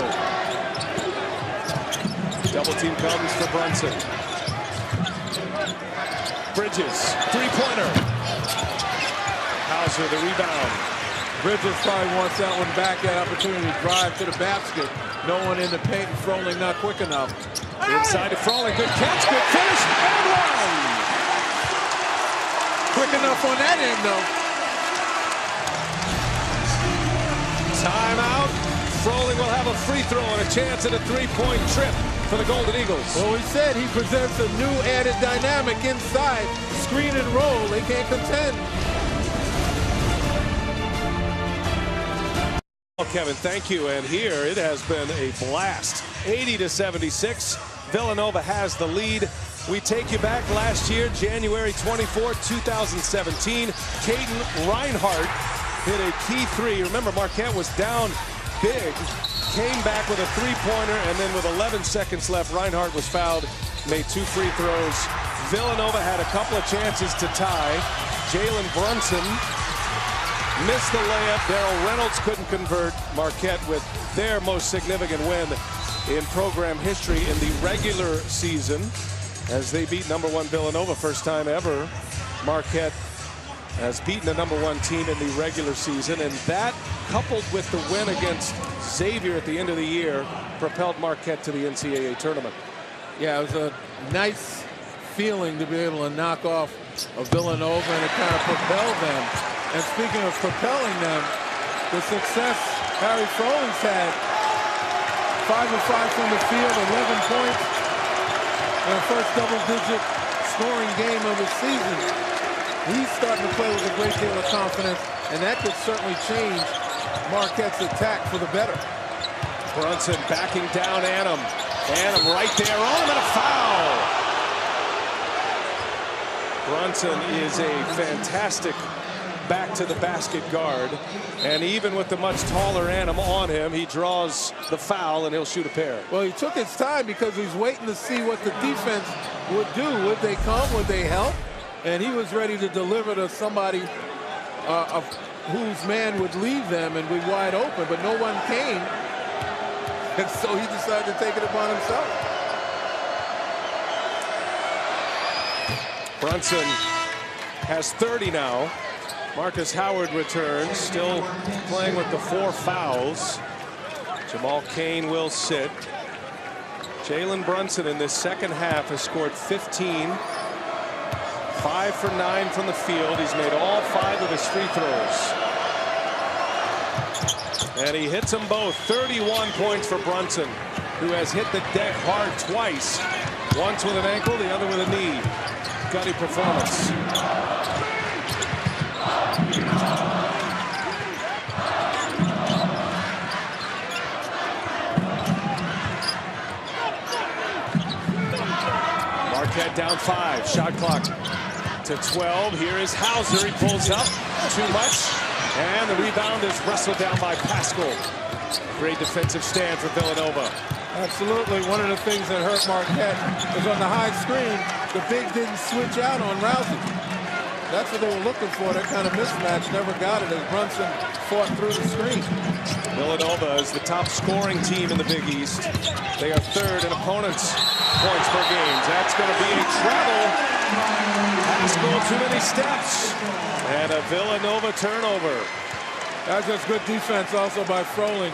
Double team comes for Brunson. Bridges, 3-pointer. Hauser the rebound. Bridges probably wants that one back, that opportunity to drive to the basket. No one in the paint, and Froling not quick enough. Inside to Froling, good catch, good finish, and one! Quick enough on that end, though. Timeout. Froling will have a free throw and a chance at a three-point trip for the Golden Eagles. Well, we said he presents a new added dynamic inside. Screen and roll, they can't contend. Well, Kevin, thank you. And here it has been a blast. 80-76. Villanova has the lead. We take you back last year, January 24, 2017. Caden Reinhardt hit a key three. Remember, Marquette was down big, came back with a three-pointer, and then with 11 seconds left, Reinhardt was fouled, made two free throws. Villanova had a couple of chances to tie. Jalen Brunson missed the layup. Darrell Reynolds couldn't convert. Marquette with their most significant win in program history in the regular season as they beat #1 Villanova. First time ever Marquette has beaten a #1 team in the regular season, and that, coupled with the win against Xavier at the end of the year, propelled Marquette to the NCAA tournament. Yeah, it was a nice feeling to be able to knock off a Villanova, and it kind of propelled them. And speaking of propelling them, the success Harry Froling's had, 5 of 5 from the field, 11 points, and first double-digit scoring game of the season. He's starting to play with a great deal of confidence, and that could certainly change Marquette's attack for the better. Brunson backing down Annam. Annam right there on him, and a foul. Brunson is a fantastic back-to-the-basket guard, and even with the much taller Annam on him, he draws the foul, and he'll shoot a pair. Well, he took his time because he's waiting to see what the defense would do. Would they come? Would they help? And he was ready to deliver to somebody whose man would leave them and be wide open, but no one came. And so he decided to take it upon himself. Brunson has 30 now. Marcus Howard returns, still playing with the 4 fouls. Jamal Cain will sit. Jalen Brunson in this second half has scored 15. 5 for 9 from the field. He's made all 5 of his free throws. And he hits them both. 31 points for Brunson, who has hit the deck hard twice. Once with an ankle, the other with a knee. Gutty performance. Marquette down 5. Shot clock to 12. Here is Hauser. He pulls up. Too much. And the rebound is wrestled down by Pascal. Great defensive stand for Villanova. Absolutely. One of the things that hurt Marquette was on the high screen, the big didn't switch out on Rousey. That's what they were looking for, that kind of mismatch. Never got it as Brunson fought through the screen. Villanova is the top scoring team in the Big East. They are 3rd in opponents' points per game. That's going to be a travel. Pascal, too many steps. And a Villanova turnover. That's just good defense also by Froling,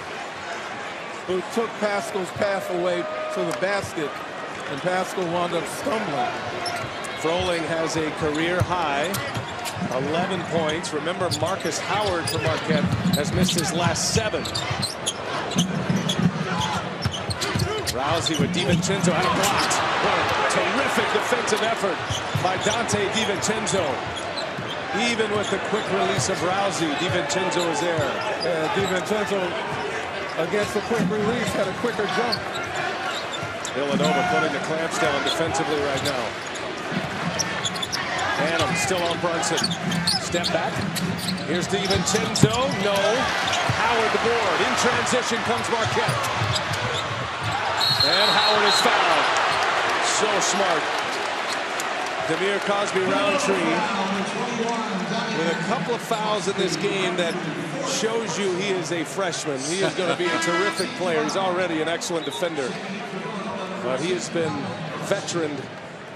who took Pascal's path away to the basket, and Pascal wound up stumbling. Froling has a career high, 11 points. Remember, Marcus Howard for Marquette has missed his last 7. Rousey with DiVincenzo had a block. What a terrific defensive effort by Dante DiVincenzo. Even with the quick release of Rousey, DiVincenzo is there. DiVincenzo, against the quick release, had a quicker jump. Villanova putting the clamps down defensively right now. Annam still on Brunson. Step back. Here's DiVincenzo. No. Howard the board. In transition comes Marquette. And Howard is fouled. So smart. Demir Cosby-Roundtree with a couple of fouls in this game that shows you he is a freshman. He is going to be a terrific player. He's already an excellent defender. But he has been veteraned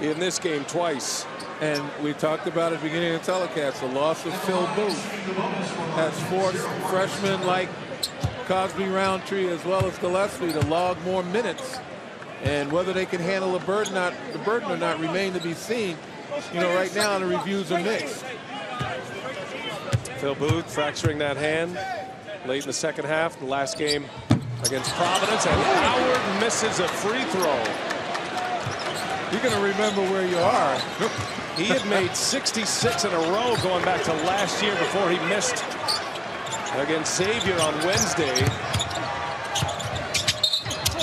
in this game twice. And we talked about at the beginning of the telecast, the loss of Phil Booth has forced freshmen like Cosby Roundtree as well as Gillespie to log more minutes. And whether they can handle the burden or not remain to be seen. You know, right now the reviews are mixed. Phil Booth fracturing that hand late in the second half, the last game against Providence, and Howard misses a free throw. You're going to remember where you are. He had made 66 in a row going back to last year before he missed against Xavier on Wednesday.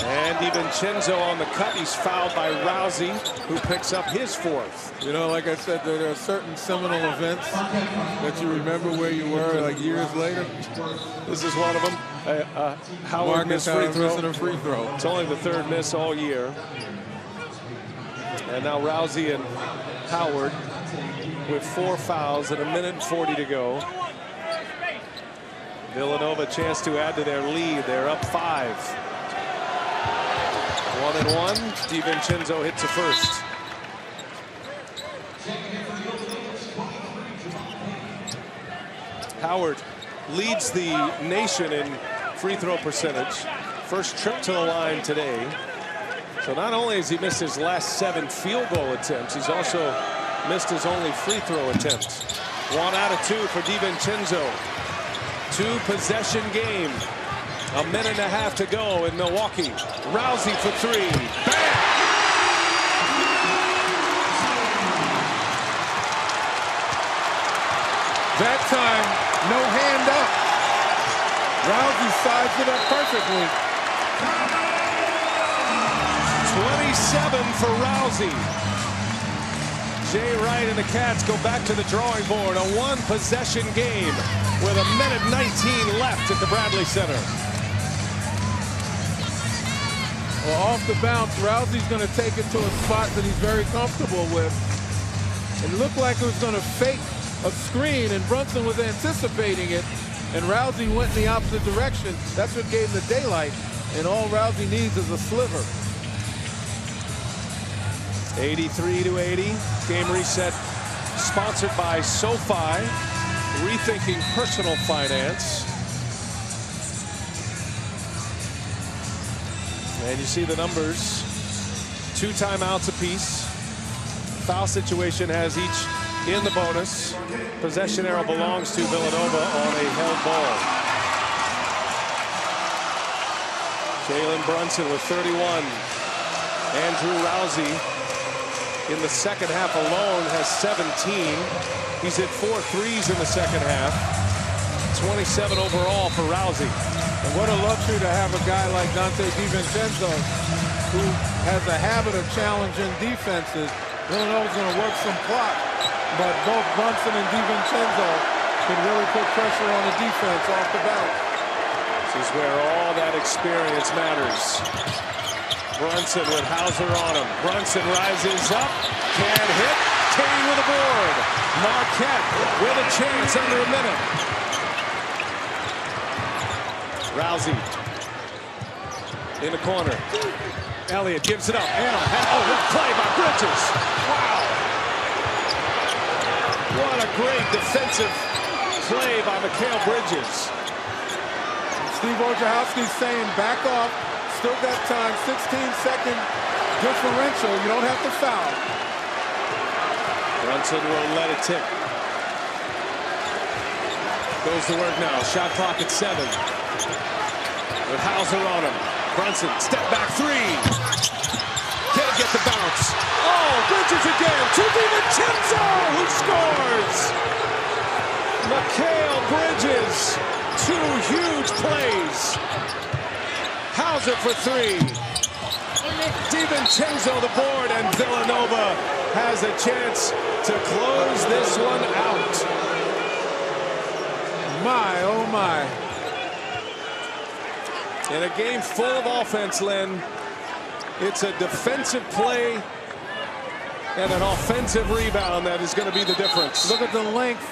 And DiVincenzo on the cut. He's fouled by Rousey, who picks up his fourth. You know, like I said, there are certain seminal events that you remember where you were like years later. This is one of them. Howard missed free throw. It's only the third miss all year. And now Rousey and Howard with 4 fouls and 1:40 to go. Villanova a chance to add to their lead. They're up 5. 1-1. DiVincenzo hits a first. Howard leads the nation in free throw percentage. First trip to the line today. So not only has he missed his last 7 field goal attempts, he's also missed his only free throw attempt. 1 out of 2 for DiVincenzo. 2-possession game. 1.5 minutes to go in Milwaukee. Rousey for 3. Bam! That time, no hand up. Rousey sized it up perfectly. 27 for Rousey. Jay Wright and the Cats go back to the drawing board. A 1-possession game with 1:19 left at the Bradley Center. Well, off the bounce, Rousey's going to take it to a spot that he's very comfortable with. It looked like it was going to fake a screen, and Brunson was anticipating it, and Rousey went in the opposite direction. That's what gave him the daylight, and all Rousey needs is a sliver. 83-80. Game reset sponsored by SoFi, rethinking personal finance. And you see the numbers. 2 timeouts apiece. Foul situation has each in the bonus. Possession arrow belongs to Villanova on a held ball. Jalen Brunson with 31. Andrew Rousey in the second half alone has 17. He's hit 4 threes in the second half. 27 overall for Rousey. And what a luxury to have a guy like Dante DiVincenzo, who has a habit of challenging defenses. Villanova's going to work some clock, but both Brunson and DiVincenzo can really put pressure on the defense off the bounce. This is where all that experience matters. Brunson with Hauser on him. Brunson rises up, can't hit. Kane with a board. Marquette with a chance under a minute. Rousey in the corner. Elliott gives it up. Oh, what play by Bridges. Wow. What a great defensive play by Mikal Bridges. Steve Wojciechowski's saying back off. Still got time. 16-second differential. You don't have to foul. Brunson will let it tick. Goes to work now. Shot clock at 7. With Hauser on him. Brunson, step back 3. Can't get the bounce. Oh, Bridges again. To DiVincenzo, who scores. Mikal Bridges. 2 huge plays. Hauser for 3. DiVincenzo the board, and Villanova has a chance to close this one out. My, oh my. In a game full of offense, Len, it's a defensive play and an offensive rebound that is going to be the difference. Look at the length.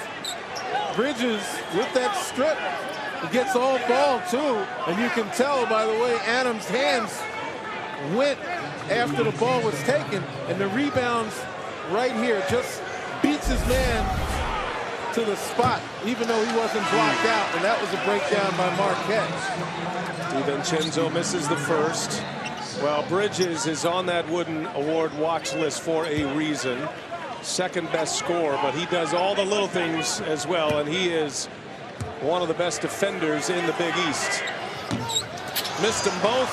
Bridges with that strip. He gets all ball too, and you can tell by the way Adams' hands went after the ball was taken, and the rebounds right here, just beats his man to the spot, even though he wasn't blocked out, and that was a breakdown by Marquette. DiVincenzo misses the first. Well, Bridges is on that Wooden Award watch list for a reason. Second best scorer, but he does all the little things as well, and he is one of the best defenders in the Big East. Missed them both.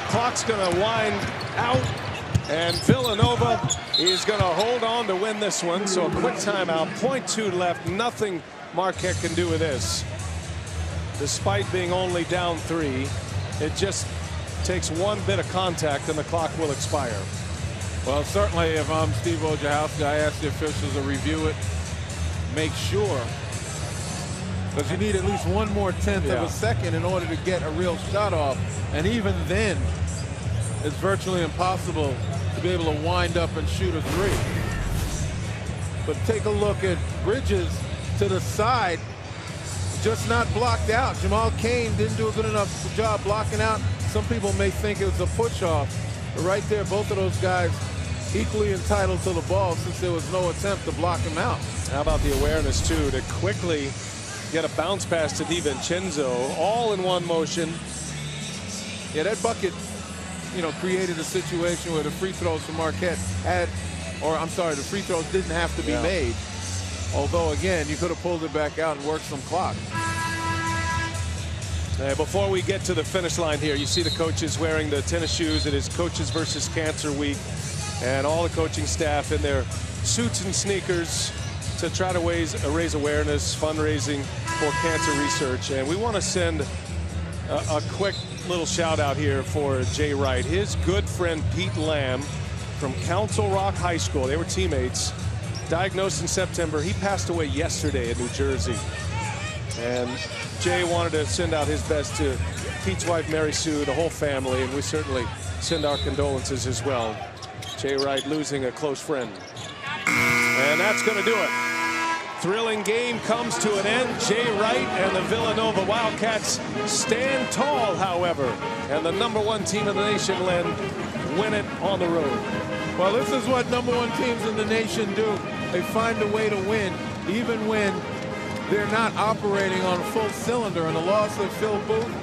Clock's going to wind out, and Villanova is going to hold on to win this one. So a quick timeout, 0.2 left. Nothing Marquette can do with this. Despite being only down 3, it just takes one bit of contact and the clock will expire. Well, certainly if I'm Steve Wojciechowski, I ask the officials to review it, make sure, because you need at least one more tenth of a second in order to get a real shot off. And even then, it's virtually impossible to be able to wind up and shoot a 3. But take a look at Bridges to the side, just not blocked out. Jamal Cain didn't do a good enough job blocking out. Some people may think it was a push-off, but right there, both of those guys equally entitled to the ball since there was no attempt to block him out. How about the awareness, too, to quickly get a bounce pass to DiVincenzo, all in one motion. Yeah, that bucket, you know, created a situation where the free throws for Marquette had, or I'm sorry, the free throws didn't have to be made. Although, again, you could have pulled it back out and worked some clock. Before we get to the finish line here, you see the coaches wearing the tennis shoes. It is Coaches versus Cancer Week, and all the coaching staff in their suits and sneakers to try to raise awareness, fundraising for cancer research. And we want to send a quick little shout out here for Jay Wright. His good friend Pete Lamb from Council Rock High School, they were teammates, diagnosed in September. He passed away yesterday in New Jersey. And Jay wanted to send out his best to Pete's wife, Mary Sue, the whole family, and we certainly send our condolences as well. Jay Wright losing a close friend. And that's going to do it. Thrilling game comes to an end. Jay Wright and the Villanova Wildcats stand tall, however, and the #1 team in the nation, Len, win it on the road. Well, this is what #1 teams in the nation do. They find a way to win, even when they're not operating on full cylinder. And the loss of Phil Booth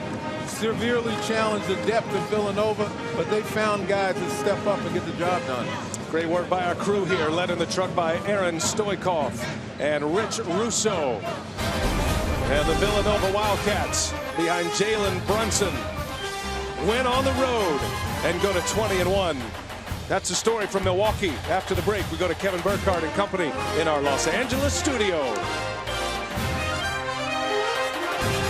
severely challenged the depth of Villanova, but they found guys that step up and get the job done. Great work by our crew here, led in the truck by Aaron Stoikov and Rich Russo. And the Villanova Wildcats behind Jalen Brunson win on the road and go to 20-1. That's the story from Milwaukee. After the break, we go to Kevin Burkhardt and company in our Los Angeles studio.